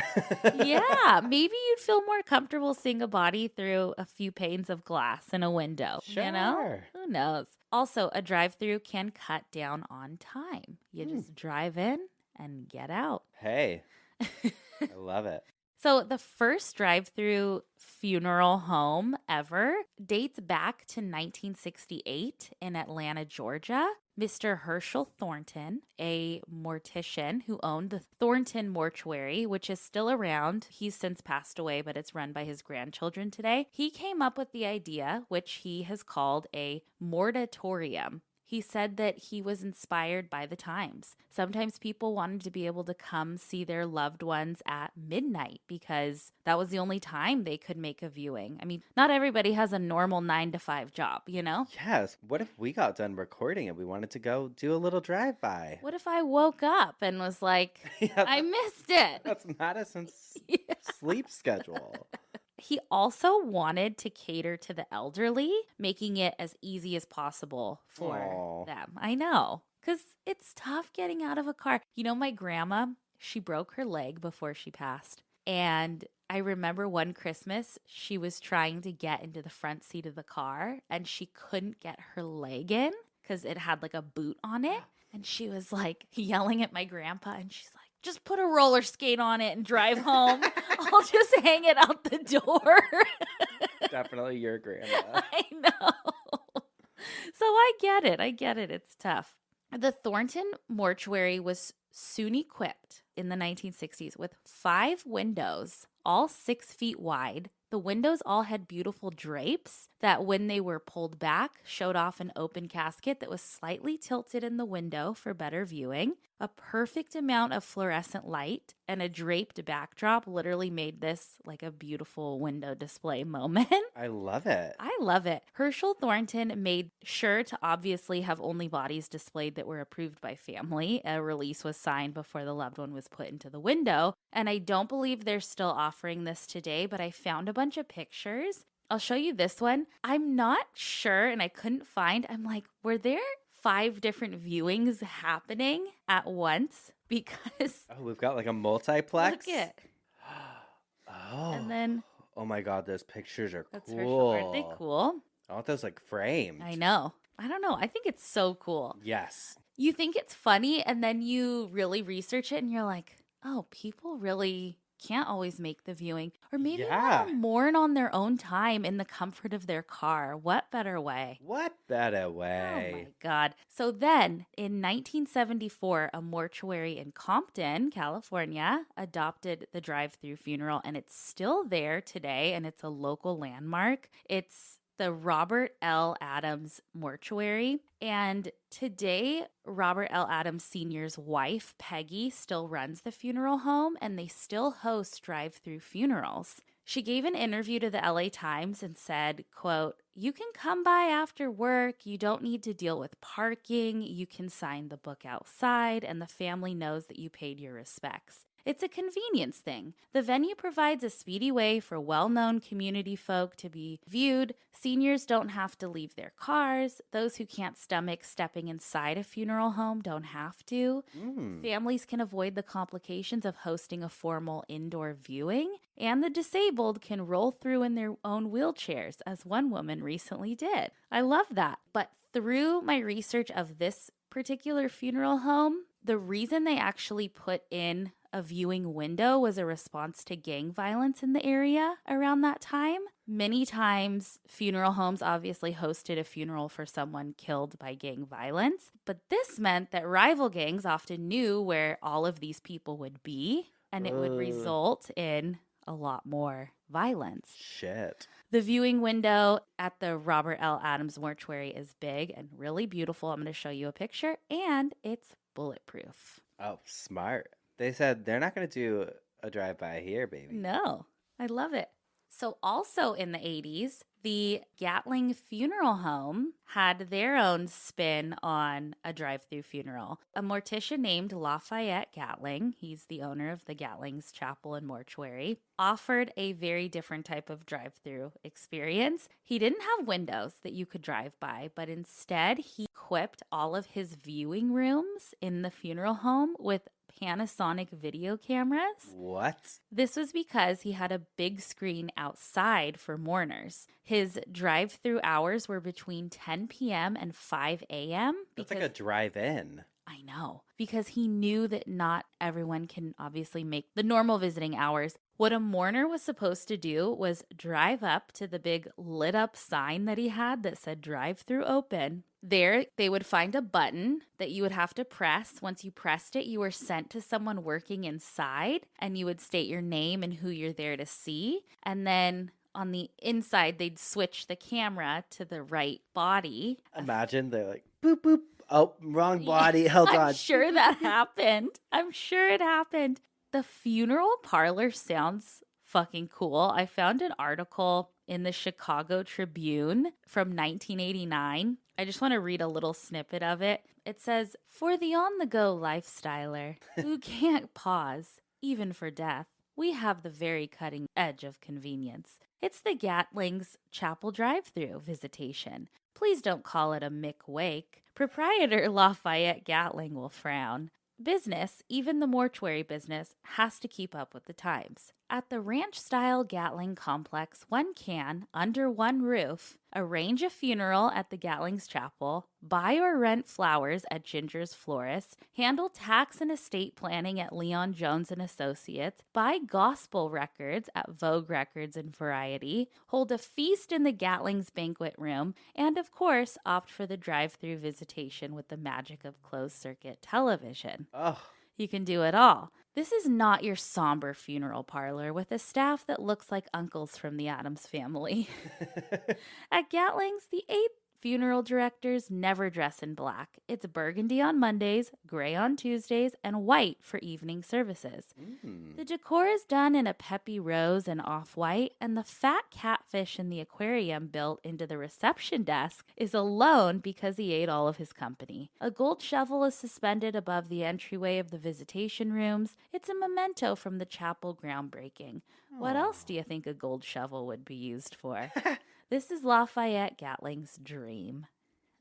Speaker 2: Yeah, maybe you'd feel more comfortable seeing a body through a few panes of glass in a window. You know?
Speaker 1: Sure.
Speaker 2: Who knows? Also, a drive-through can cut down on time. You just drive in and get out.
Speaker 1: Hey, I love it.
Speaker 2: So the first drive-through funeral home ever dates back to 1968 in Atlanta, Georgia. Mr. Herschel Thornton, a mortician who owned the Thornton Mortuary, which is still around. He's since passed away, but it's run by his grandchildren today. He came up with the idea, which he has called a mortatorium. He said that he was inspired by the times. Sometimes people wanted to be able to come see their loved ones at midnight because that was the only time they could make a viewing. I mean, not everybody has a normal 9-to-5 job, you know?
Speaker 1: Yes. What if we got done recording and we wanted to go do a little drive-by?
Speaker 2: What if I woke up and was like,
Speaker 1: Yeah,
Speaker 2: I missed it?
Speaker 1: That's Madison's sleep schedule.
Speaker 2: He also wanted to cater to the elderly, making it as easy as possible for them. I know, because it's tough getting out of a car. You know, my grandma, she broke her leg before she passed. And I remember one Christmas, she was trying to get into the front seat of the car and she couldn't get her leg in because it had like a boot on it. And she was like yelling at my grandpa and she's like, just put a roller skate on it and drive home. I'll just hang it out the door.
Speaker 1: Definitely your grandma.
Speaker 2: I know. So I get it. It's tough. The Thornton Mortuary was soon equipped in the 1960s with 5 windows, all 6 feet wide. The windows all had beautiful drapes that, when they were pulled back, showed off an open casket that was slightly tilted in the window for better viewing. A perfect amount of fluorescent light and a draped backdrop literally made this like a beautiful window display moment.
Speaker 1: I love it.
Speaker 2: I love it. Herschel Thornton made sure to obviously have only bodies displayed that were approved by family. A release was signed before the loved one was put into the window. And I don't believe they're still offering this today, but I found a bunch of pictures. I'll show you this one. I'm not sure, and I couldn't find. I'm like, were there 5 different viewings happening at once? Because
Speaker 1: we've got like a multiplex.
Speaker 2: look it. And then
Speaker 1: oh my god, those pictures are
Speaker 2: that's
Speaker 1: cool.
Speaker 2: Herschel. Aren't they cool?
Speaker 1: I want those like framed.
Speaker 2: I know. I don't know. I think it's so cool.
Speaker 1: Yes.
Speaker 2: You think it's funny, and then you really research it, and you're like, oh, people really can't always make the viewing. Or maybe want to mourn on their own time in the comfort of their car. What better way?
Speaker 1: What better
Speaker 2: Oh
Speaker 1: way?
Speaker 2: my God. So then in 1974, a mortuary in Compton, California, adopted the drive-through funeral, and it's still there today, and it's a local landmark. It's the Robert L. Adams Mortuary. And today, Robert L. Adams Sr.'s wife, Peggy, still runs the funeral home, and they still host drive-through funerals. She gave an interview to the LA Times and said, quote, "You can come by after work. You don't need to deal with parking. You can sign the book outside, and the family knows that you paid your respects. It's a convenience thing. The venue provides a speedy way for well-known community folk to be viewed. Seniors don't have to leave their cars. Those who can't stomach stepping inside a funeral home don't have to. Families can avoid the complications of hosting a formal indoor viewing. And the disabled can roll through in their own wheelchairs, as one woman recently did." I love that. But through my research of this particular funeral home, the reason they actually put in a viewing window was a response to gang violence in the area around that time. Many times, funeral homes obviously hosted a funeral for someone killed by gang violence, but this meant that rival gangs often knew where all of these people would be, and it would result in a lot more violence.
Speaker 1: Shit.
Speaker 2: The viewing window at the Robert L. Adams Mortuary is big and really beautiful. I'm going to show you a picture, and it's bulletproof.
Speaker 1: Oh, smart. They said they're not going to do a drive-by here, baby.
Speaker 2: No, I love it. So also in the 80s, the Gatling Funeral Home had their own spin on a drive-through funeral. A mortician named Lafayette Gatling, he's the owner of the Gatling's Chapel and Mortuary, offered a very different type of drive-through experience. He didn't have windows that you could drive by, but instead he equipped all of his viewing rooms in the funeral home with Panasonic video cameras.
Speaker 1: What?
Speaker 2: This was because he had a big screen outside for mourners. His drive-through hours were between 10 p.m. and 5 a.m.
Speaker 1: That's like a drive-in.
Speaker 2: I know, because he knew that not everyone can obviously make the normal visiting hours. What a mourner was supposed to do was drive up to the big lit up sign that he had that said drive-through open. There, they would find a button that you would have to press. Once you pressed it, you were sent to someone working inside, and you would state your name and who you're there to see. And then on the inside, they'd switch the camera to the right body.
Speaker 1: Imagine they're like, boop, boop. Oh, wrong body. Hold on.
Speaker 2: I'm sure that happened. I'm sure it happened. The funeral parlor sounds fucking cool. I found an article in the Chicago Tribune from 1989. I just want to read a little snippet of it. It says, "For the on-the-go lifestyler who can't pause, even for death, we have the very cutting edge of convenience. It's the Gatling's Chapel drive-through visitation. Please don't call it a Mick Wake. Proprietor Lafayette Gatling will frown. Business, even the mortuary business, has to keep up with the times. At the ranch-style Gatling complex, one can, under one roof, arrange a funeral at the Gatling's Chapel, buy or rent flowers at Ginger's Florist, handle tax and estate planning at Leon Jones and Associates, buy gospel records at Vogue Records and Variety, hold a feast in the Gatling's banquet room, and of course, opt for the drive-through visitation with the magic of closed-circuit television.
Speaker 1: Oh.
Speaker 2: You can do it all. This is not your somber funeral parlor with a staff that looks like uncles from the Addams family. At Gatling's, the 8 funeral directors never dress in black. It's burgundy on Mondays, gray on Tuesdays, and white for evening services. The decor is done in a peppy rose and off-white, and the fat catfish in the aquarium built into the reception desk is alone because he ate all of his company. A gold shovel is suspended above the entryway of the visitation rooms. It's a memento from the chapel groundbreaking. What else do you think a gold shovel would be used for? This is Lafayette Gatling's dream.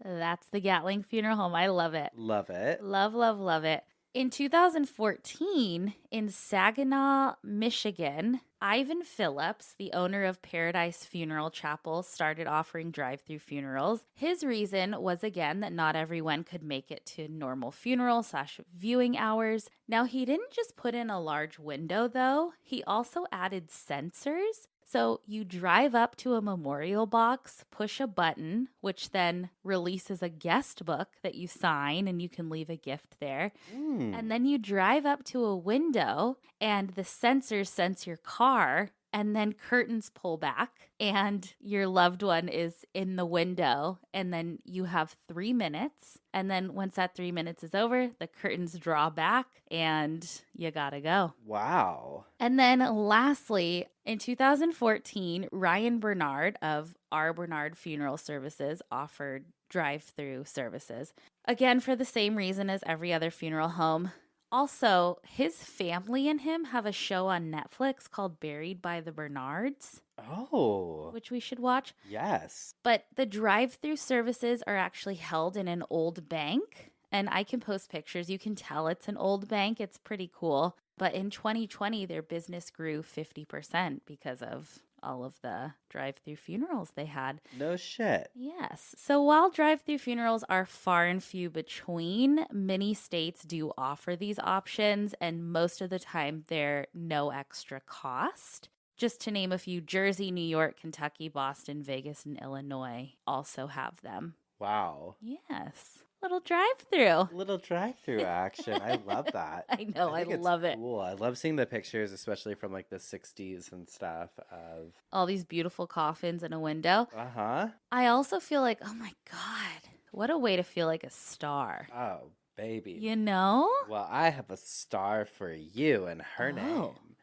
Speaker 2: That's the Gatling Funeral Home. I love it.
Speaker 1: Love it.
Speaker 2: Love, love, love it. In 2014, in Saginaw, Michigan, Ivan Phillips, the owner of Paradise Funeral Chapel, started offering drive-thru funerals. His reason was, again, that not everyone could make it to normal funeral/viewing hours. Now, he didn't just put in a large window, though. He also added sensors. So you drive up to a memorial box, push a button, which then releases a guest book that you sign and you can leave a gift there. And then you drive up to a window and the sensors sense your car, and then curtains pull back and your loved one is in the window, and then you have 3 minutes. And then once that 3 minutes is over, the curtains draw back and you gotta go.
Speaker 1: Wow.
Speaker 2: And then lastly, in 2014, Ryan Bernard of R. Bernard Funeral Services offered drive-thru services. Again, for the same reason as every other funeral home. Also, his family and him have a show on Netflix called Buried by the Bernards,
Speaker 1: Oh.
Speaker 2: which we should watch.
Speaker 1: Yes.
Speaker 2: But the drive-thru services are actually held in an old bank, and I can post pictures. You can tell it's an old bank. It's pretty cool. But in 2020, their business grew 50% because of all of the drive-thru funerals they had.
Speaker 1: No shit.
Speaker 2: Yes. So while drive-thru funerals are far and few between, many states do offer these options, and most of the time they're no extra cost. Just to name a few, Jersey, New York, Kentucky, Boston, Vegas, and Illinois also have them.
Speaker 1: Wow.
Speaker 2: Yes. Little drive-thru.
Speaker 1: Little drive-through action. I love that.
Speaker 2: I know. I
Speaker 1: think it's
Speaker 2: love it.
Speaker 1: Cool. I love seeing the pictures, especially from like the 60s and stuff of.
Speaker 2: All these beautiful coffins in a window.
Speaker 1: Uh-huh.
Speaker 2: I also feel like, oh my God, what a way to feel like a star.
Speaker 1: Oh, baby.
Speaker 2: You know?
Speaker 1: Well, I have a star for you, and her
Speaker 2: Oh.
Speaker 1: name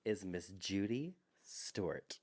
Speaker 1: is Miss Judy Stewart.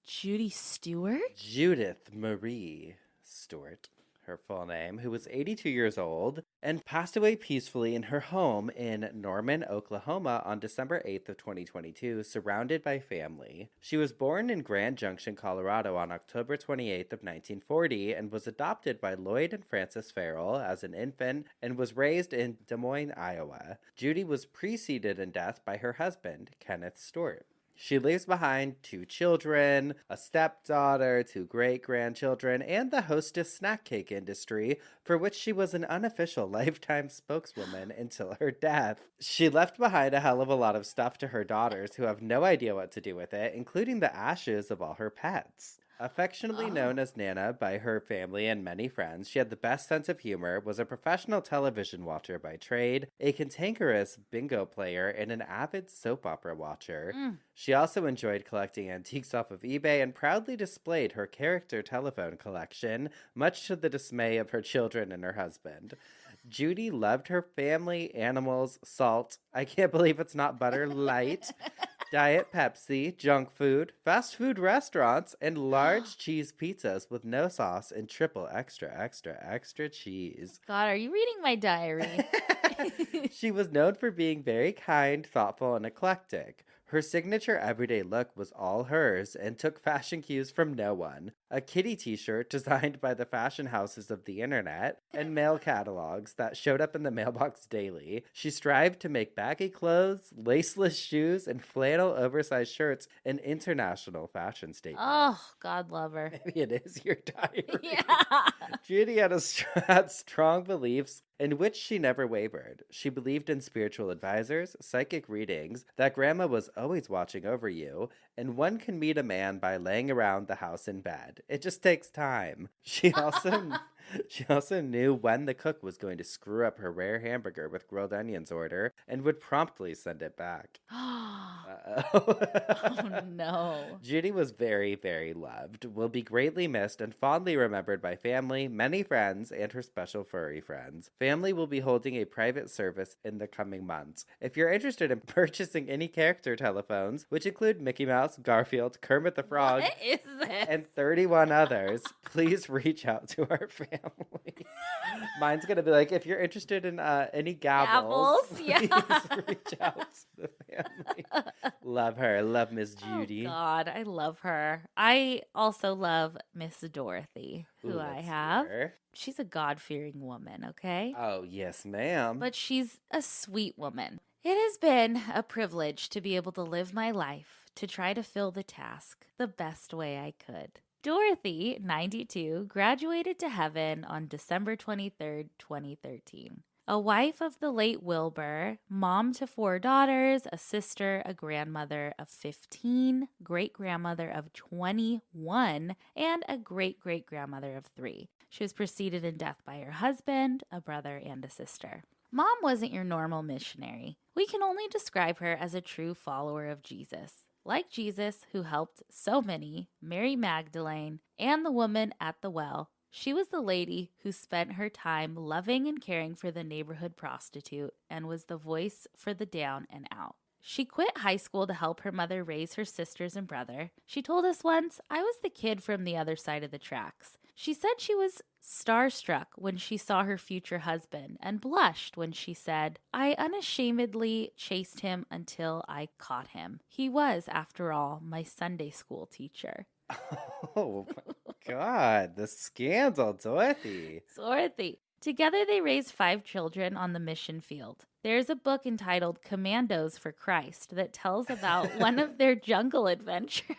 Speaker 2: Judy Stewart?
Speaker 1: Judith Marie Stewart, her full name, who was 82 years old and passed away peacefully in her home in Norman, Oklahoma on December 8th of 2022, surrounded by family. She was born in Grand Junction, Colorado on October 28th of 1940 and was adopted by Lloyd and Frances Farrell as an infant and was raised in Des Moines, Iowa. Judy was preceded in death by her husband, Kenneth Stewart. She leaves behind 2 children, a stepdaughter, 2 great-grandchildren, and the Hostess snack cake industry, for which she was an unofficial lifetime spokeswoman until her death. She left behind a hell of a lot of stuff to her daughters who have no idea what to do with it, including the ashes of all her pets. Affectionately known as Nana by her family and many friends, she had the best sense of humor, was a professional television watcher by trade, a cantankerous bingo player, and an avid soap opera watcher. She also enjoyed collecting antiques off of eBay and proudly displayed her character telephone collection, much to the dismay of her children and her husband. Judy loved her family, animals, salt, I can't believe it's not butter light, Diet Pepsi, junk food, fast food restaurants, and large cheese pizzas with no sauce and triple extra cheese.
Speaker 2: God, are you reading my diary?
Speaker 1: She was known for being very kind, thoughtful, and eclectic. Her signature everyday look was all hers and took fashion cues from no one. A kitty t-shirt designed by the fashion houses of the internet and mail catalogs that showed up in the mailbox daily. She strived to make baggy clothes, laceless shoes, and flannel oversized shirts an international fashion statement.
Speaker 2: Oh, God love her.
Speaker 1: Maybe it is your diary.
Speaker 2: Yeah.
Speaker 1: Judy had strong beliefs in which she never wavered. She believed in spiritual advisors, psychic readings, that grandma was always watching over you, and one can meet a man by laying around the house in bed. It just takes time. She also knew when the cook was going to screw up her rare hamburger with grilled onions order and would promptly send it back.
Speaker 2: Oh, no.
Speaker 1: Judy was very, very loved, will be greatly missed and fondly remembered by family, many friends, and her special furry friends. Family will be holding a private service in the coming months. If you're interested in purchasing any character telephones, which include Mickey Mouse, Garfield, Kermit the Frog,
Speaker 2: What is this?
Speaker 1: and 31 others, please reach out to our family. Mine's gonna be like, if you're interested in any gavels,
Speaker 2: Gavels, yeah.
Speaker 1: please reach out to the family. Love her. Love Miss
Speaker 2: Oh
Speaker 1: Judy.
Speaker 2: God, I love her. I also love Miss Dorothy, who
Speaker 1: Ooh,
Speaker 2: I
Speaker 1: let's
Speaker 2: have.
Speaker 1: hear.
Speaker 2: She's a God-fearing woman, okay?
Speaker 1: Oh, yes, ma'am.
Speaker 2: But she's a sweet woman. It has been a privilege to be able to live my life to try to fill the task the best way I could. Dorothy, 92, graduated to heaven on December 23rd, 2013. A wife of the late Wilbur, mom to 4 daughters, a sister, a grandmother of 15, great-grandmother of 21, and a great-great-grandmother of 3. She was preceded in death by her husband, a brother, and a sister. Mom wasn't your normal missionary. We can only describe her as a true follower of Jesus. Like Jesus, who helped so many, Mary Magdalene, and the woman at the well, she was the lady who spent her time loving and caring for the neighborhood prostitute and was the voice for the down and out. She quit high school to help her mother raise her sisters and brother. She told us once, I was the kid from the other side of the tracks. She said she was starstruck when she saw her future husband and blushed when she said, I unashamedly chased him until I caught him. He was, after all, my Sunday school teacher.
Speaker 1: Oh, my God. The scandal, Dorothy.
Speaker 2: Dorothy. Together they raised 5 children on the mission field. There's a book entitled Commandos for Christ that tells about one of their jungle adventures.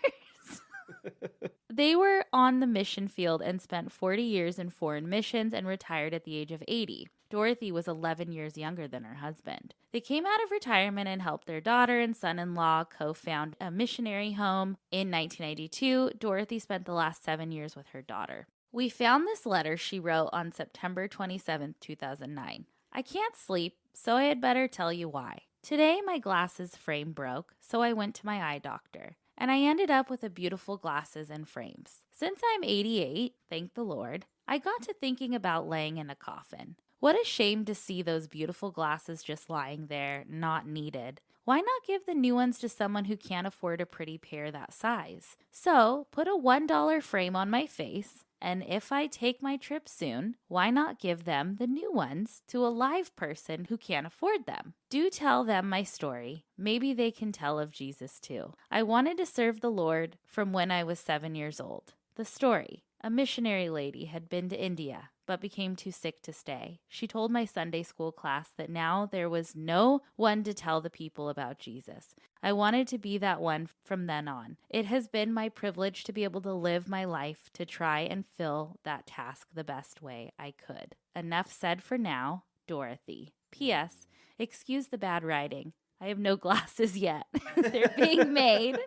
Speaker 2: They were on the mission field and spent 40 years in foreign missions and retired at the age of 80. Dorothy was 11 years younger than her husband. They came out of retirement and helped their daughter and son-in-law co-found a missionary home. In 1992, Dorothy spent the last 7 years with her daughter. We found this letter she wrote on September 27, 2009. I can't sleep, so I had better tell you why. Today, my glasses frame broke, so I went to my eye doctor. And I ended up with a beautiful glasses and frames. Since I'm 88, thank the Lord, I got to thinking about laying in a coffin. What a shame to see those beautiful glasses just lying there, not needed. Why not give the new ones to someone who can't afford a pretty pair that size? So, put a $1 frame on my face, and if I take my trip soon, why not give them the new ones to a live person who can't afford them? Do tell them my story. Maybe they can tell of Jesus too. I wanted to serve the Lord from when I was 7 years old. The story. A missionary lady had been to India, but became too sick to stay. She told my Sunday school class that now there was no one to tell the people about Jesus. I wanted to be that one from then on. It has been my privilege to be able to live my life to try and fill that task the best way I could. Enough said for now, Dorothy. P.S. Excuse the bad writing. I have no glasses yet. They're being made.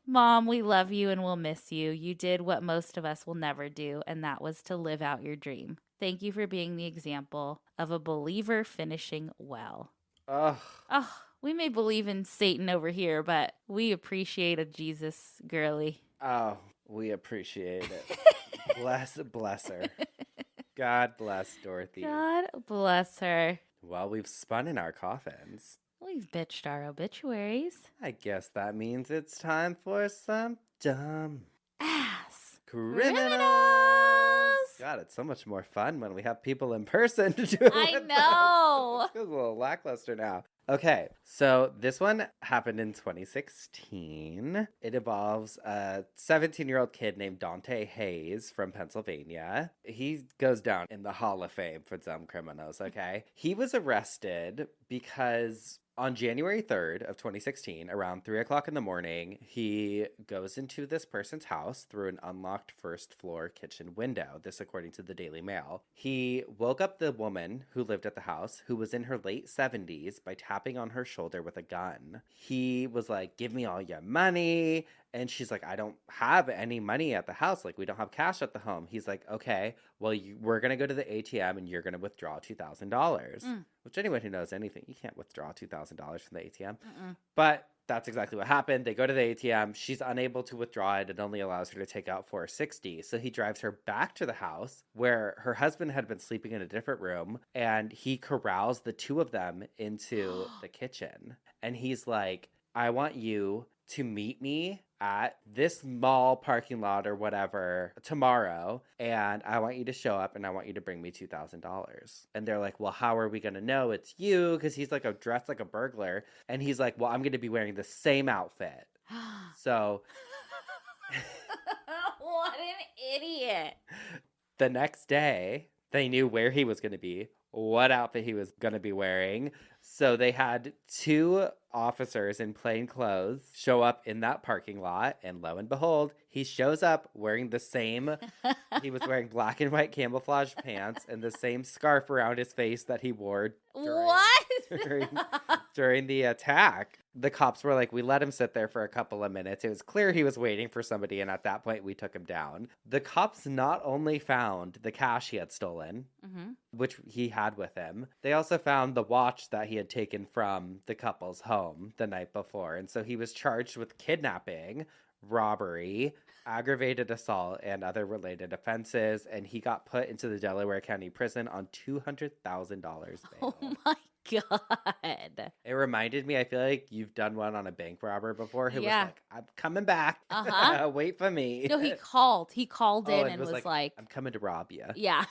Speaker 2: Mom, we love you and we'll miss you. You did what most of us will never do, and that was to live out your dream. Thank you for being the example of a believer finishing well.
Speaker 1: Oh,
Speaker 2: We may believe in Satan over here, but we appreciate a Jesus girly.
Speaker 1: oh, we appreciate it. Bless her. God bless Dorothy.
Speaker 2: God bless her.
Speaker 1: Well, we've spun in our coffins.
Speaker 2: We've bitched our obituaries.
Speaker 1: I guess that means it's time for some dumb
Speaker 2: Ass
Speaker 1: criminals. God, it's so much more fun when we have people in person to do it.
Speaker 2: I know.
Speaker 1: It feels a little lackluster now. Okay, so this one happened in 2016. It involves a 17-year-old kid named Dante Hayes from Pennsylvania. He goes down in the Hall of Fame for dumb criminals, okay? He was arrested because on January 3rd of 2016, around 3 o'clock in the morning, he goes into this person's house through an unlocked first floor kitchen window. This according to the Daily Mail. He woke up the woman who lived at the house, who was in her late 70s, by tapping on her shoulder with a gun. He was like, give me all your money. And she's like, I don't have any money at the house. Like, we don't have cash at the home. He's like, okay, well, we're going to go to the ATM and you're going to withdraw $2,000. Which anyone who knows anything, you can't withdraw $2,000 from the ATM. But that's exactly what happened. They go to the ATM. She's unable to withdraw it. It only allows her to take out $460. So he drives her back to the house where her husband had been sleeping in a different room. And he corrals the two of them into the kitchen. And he's like, I want you to meet me at this mall parking lot or whatever tomorrow, and I want you to show up and I want you to bring me $2,000. And they're like, well, how are we going to know it's you? Because he's like dressed like a burglar. And he's like, well, I'm going to be wearing the same outfit. So
Speaker 2: what an idiot.
Speaker 1: The next day, they knew where he was going to be, what outfit he was going to be wearing. So they had 2 officers in plain clothes show up in that parking lot. And lo and behold, he shows up wearing the same, he was wearing black and white camouflage pants and the same scarf around his face that he wore during the attack. The cops were like, we let him sit there for a couple of minutes. It was clear he was waiting for somebody, and at that point, we took him down. The cops not only found the cash he had stolen, which he had with him, they also found the watch that he had taken from the couple's home the night before. And so he was charged with kidnapping, robbery, aggravated assault, and other related offenses, and he got put into the Delaware County Prison on $200,000 bail.
Speaker 2: Oh my God.
Speaker 1: It reminded me, I feel like you've done one on a bank robber before who was like, I'm coming back. Wait for me.
Speaker 2: No, he called. He called in and was like,
Speaker 1: I'm coming to rob you.
Speaker 2: Yeah.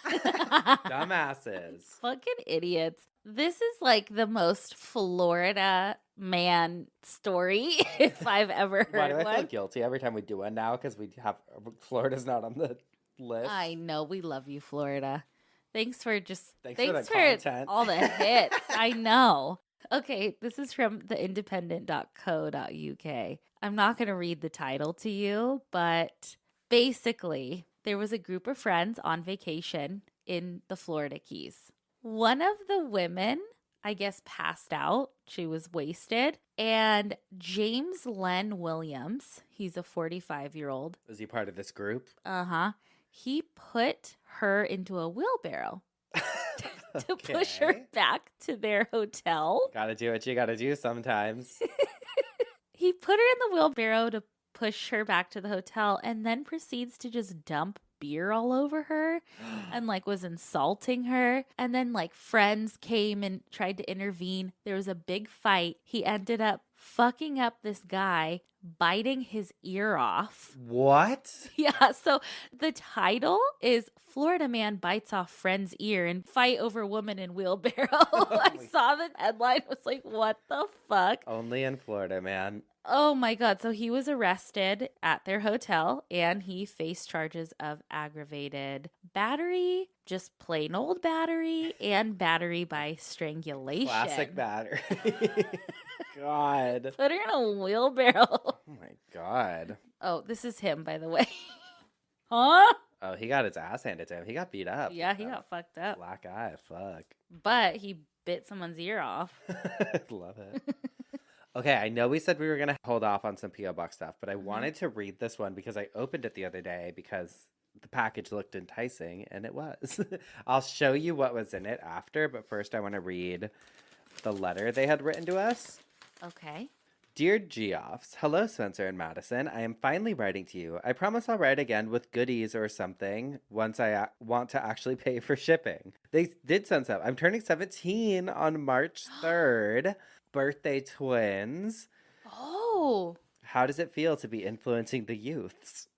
Speaker 1: Dumbasses.
Speaker 2: Fucking idiots. This is like the most Florida man story if I've ever heard
Speaker 1: Why do I
Speaker 2: one.
Speaker 1: feel guilty every time we do one now? Because Florida's not on the list.
Speaker 2: I know. We love you, Florida. Thanks for
Speaker 1: content.
Speaker 2: all the hits. I know. Okay, this is from theindependent.co.uk. I'm not going to read the title to you, but basically, there was a group of friends on vacation in the Florida Keys. One of the women, I guess, passed out. She was wasted. And James Len Williams, he's a 45-year-old.
Speaker 1: Was he part of this group?
Speaker 2: Uh-huh. He put her into a wheelbarrow to push her back to their hotel.
Speaker 1: Gotta do what you gotta do sometimes.
Speaker 2: He put her in the wheelbarrow to push her back to the hotel and then proceeds to just dump beer all over her and like was insulting her. And then like friends came and tried to intervene. There was a big fight. He ended up fucking up this guy, biting his ear off.
Speaker 1: What?
Speaker 2: Yeah, so the title is Florida Man Bites Off Friend's Ear and Fight Over Woman in Wheelbarrow. I saw the headline, was like, what the fuck?
Speaker 1: Only in Florida, man.
Speaker 2: Oh my God. So he was arrested at their hotel and he faced charges of aggravated battery, just plain old battery, and battery by strangulation.
Speaker 1: Classic battery. God.
Speaker 2: Put her in a wheelbarrow.
Speaker 1: Oh my God.
Speaker 2: Oh, this is him, by the way. Huh?
Speaker 1: Oh, he got his ass handed to him. He got beat up.
Speaker 2: Yeah, he got fucked up.
Speaker 1: Black eye. Fuck.
Speaker 2: But he bit someone's ear off.
Speaker 1: Love it. Okay, I know we said we were going to hold off on some P.O. Box stuff, but I wanted to read this one because I opened it the other day because the package looked enticing, and it was. I'll show you what was in it after, but first I want to read the letter they had written to us.
Speaker 2: Okay.
Speaker 1: Dear Geoffs, hello Spencer and Madison. I am finally writing to you. I promise I'll write again with goodies or something once I want to actually pay for shipping. They did send some. I'm turning 17 on March 3rd. Birthday twins.
Speaker 2: Oh.
Speaker 1: How does it feel to be influencing the youths?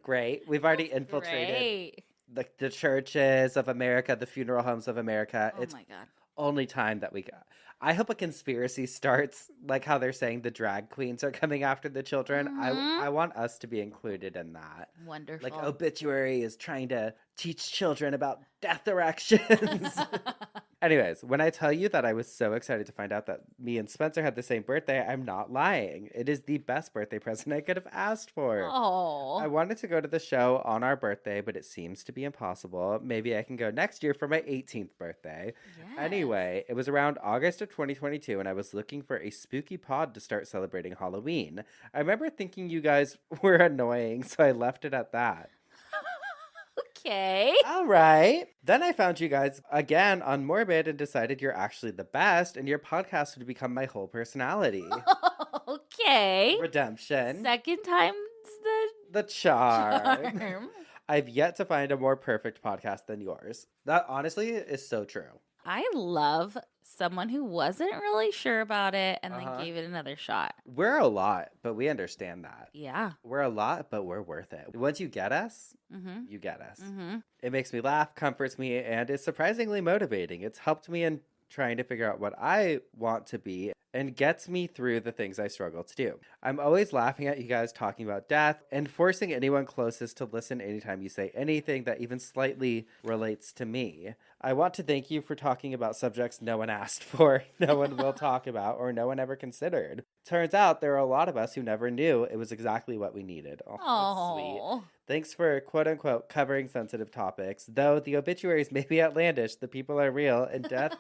Speaker 1: Great. We've already infiltrated the churches of America, the funeral homes of America.
Speaker 2: Oh
Speaker 1: it's
Speaker 2: my God.
Speaker 1: only time that we got. I hope a conspiracy starts, like how they're saying the drag queens are coming after the children.
Speaker 2: Mm-hmm.
Speaker 1: I want us to be included in that.
Speaker 2: Wonderful.
Speaker 1: Like Obituary is trying to teach children about death erections. Anyways, when I tell you that I was so excited to find out that me and Spencer had the same birthday, I'm not lying. It is the best birthday present I could have asked for.
Speaker 2: Oh.
Speaker 1: I wanted to go to the show on our birthday, but it seems to be impossible. Maybe I can go next year for my 18th birthday.
Speaker 2: Yes.
Speaker 1: Anyway, it was around August of 2022, and I was looking for a spooky pod to start celebrating Halloween. I remember thinking you guys were annoying, so I left it at that.
Speaker 2: Okay.
Speaker 1: All right. Then I found you guys again on Morbid and decided you're actually the best, and your podcast would become my whole personality.
Speaker 2: Okay.
Speaker 1: Redemption.
Speaker 2: Second time's
Speaker 1: The charm.
Speaker 2: charm.
Speaker 1: I've yet to find a more perfect podcast than yours. That honestly is so true.
Speaker 2: I love someone who wasn't really sure about it and then gave it another shot.
Speaker 1: We're a lot, but we understand that.
Speaker 2: Yeah.
Speaker 1: We're a lot, but we're worth it. Once you get us, you get us. It makes me laugh, comforts me, and is surprisingly motivating. It's helped me in trying to figure out what I want to be and gets me through the things I struggle to do. I'm always laughing at you guys talking about death and forcing anyone closest to listen anytime you say anything that even slightly relates to me. I want to thank you for talking about subjects no one asked for, no one will talk about, or no one ever considered. Turns out there are a lot of us who never knew it was exactly what we needed. Oh, that's sweet. Thanks for quote-unquote covering sensitive topics. Though the obituaries may be outlandish, the people are real, and death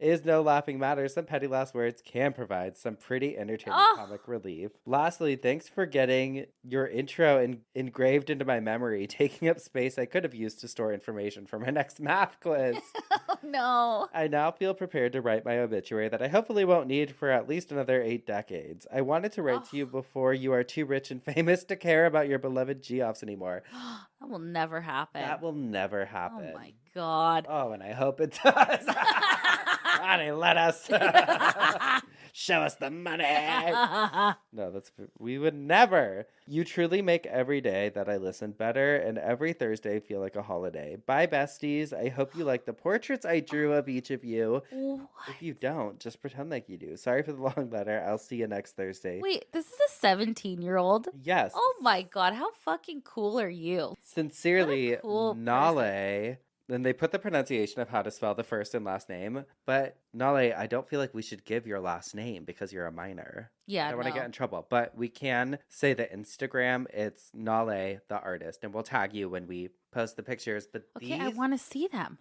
Speaker 1: is no laughing matter. Some petty last words can provide some pretty entertaining comic relief. Lastly, thanks for getting your intro engraved into my memory, taking up space I could have used to store information for my next math quiz.
Speaker 2: Oh, no.
Speaker 1: I now feel prepared to write my obituary that I hopefully won't need for at least another 8 decades. I wanted to write to you before you are too rich and famous to care about your beloved Geoffs anymore.
Speaker 2: That will never happen.
Speaker 1: That will never happen.
Speaker 2: Oh, my God.
Speaker 1: Oh, and I hope it does. Honey, let us show us the money. No, we would never. You truly make every day that I listen better and every Thursday feel like a holiday. Bye, besties. I hope you like the portraits I drew of each of you.
Speaker 2: What?
Speaker 1: If you don't, just pretend like you do. Sorry for the long letter. I'll see you next Thursday.
Speaker 2: Wait, this is a 17-year-old?
Speaker 1: Yes.
Speaker 2: Oh my God, how fucking cool are you?
Speaker 1: Sincerely,
Speaker 2: cool
Speaker 1: Nale. Then they put the pronunciation of how to spell the first and last name. But Nale, I don't feel like we should give your last name because you're a minor.
Speaker 2: Yeah,
Speaker 1: I don't want to get in trouble. But we can say that Instagram, it's Nale, the artist. And we'll tag you when we post the pictures. But
Speaker 2: okay, I want to see them.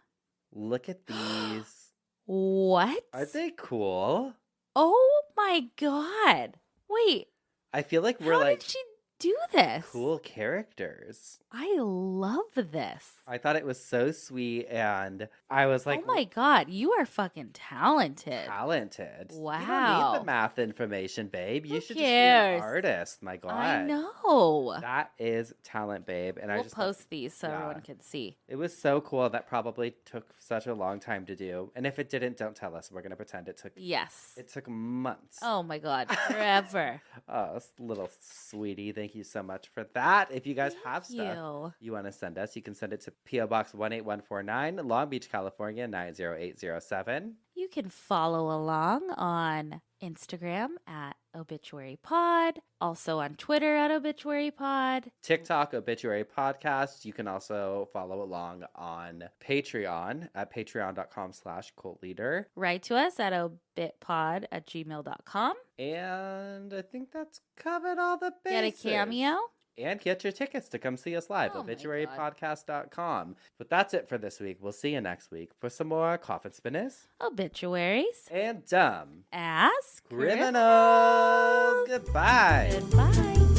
Speaker 1: Look at these.
Speaker 2: What?
Speaker 1: Aren't they cool?
Speaker 2: Oh my God. Wait.
Speaker 1: I feel like we're
Speaker 2: How
Speaker 1: like...
Speaker 2: did she do this?
Speaker 1: Cool characters.
Speaker 2: I love this.
Speaker 1: I thought it was so sweet, and I was like,
Speaker 2: oh my God, you are fucking talented.
Speaker 1: Talented.
Speaker 2: Wow.
Speaker 1: You don't need the math information, babe. You
Speaker 2: Who
Speaker 1: should
Speaker 2: cares?
Speaker 1: just be an artist. My God.
Speaker 2: I know.
Speaker 1: That is talent, babe. And
Speaker 2: we'll post these so everyone can see.
Speaker 1: It was so cool. That probably took such a long time to do. And if it didn't, don't tell us. We're going to pretend it took.
Speaker 2: Yes.
Speaker 1: It took months.
Speaker 2: Oh my God. Forever.
Speaker 1: Oh, little sweetie. Thank you so much for that. If you guys have stuff you want to send us, you can send it to P.O. Box 18149, Long Beach, California, 90807.
Speaker 2: You can follow along on Instagram at obituarypod, also on Twitter at obituarypod,
Speaker 1: TikTok, Obituary Podcast. You can also follow along on Patreon at patreon.com/cultleader.
Speaker 2: Write to us at obitpod@gmail.com.
Speaker 1: And I think that's covered all the bases.
Speaker 2: Get a cameo.
Speaker 1: And get your tickets to come see us live, obituarypodcast.com. But that's it for this week. We'll see you next week for some more coffin spinners,
Speaker 2: obituaries,
Speaker 1: and dumb
Speaker 2: ass
Speaker 1: criminals. Goodbye.
Speaker 2: Goodbye.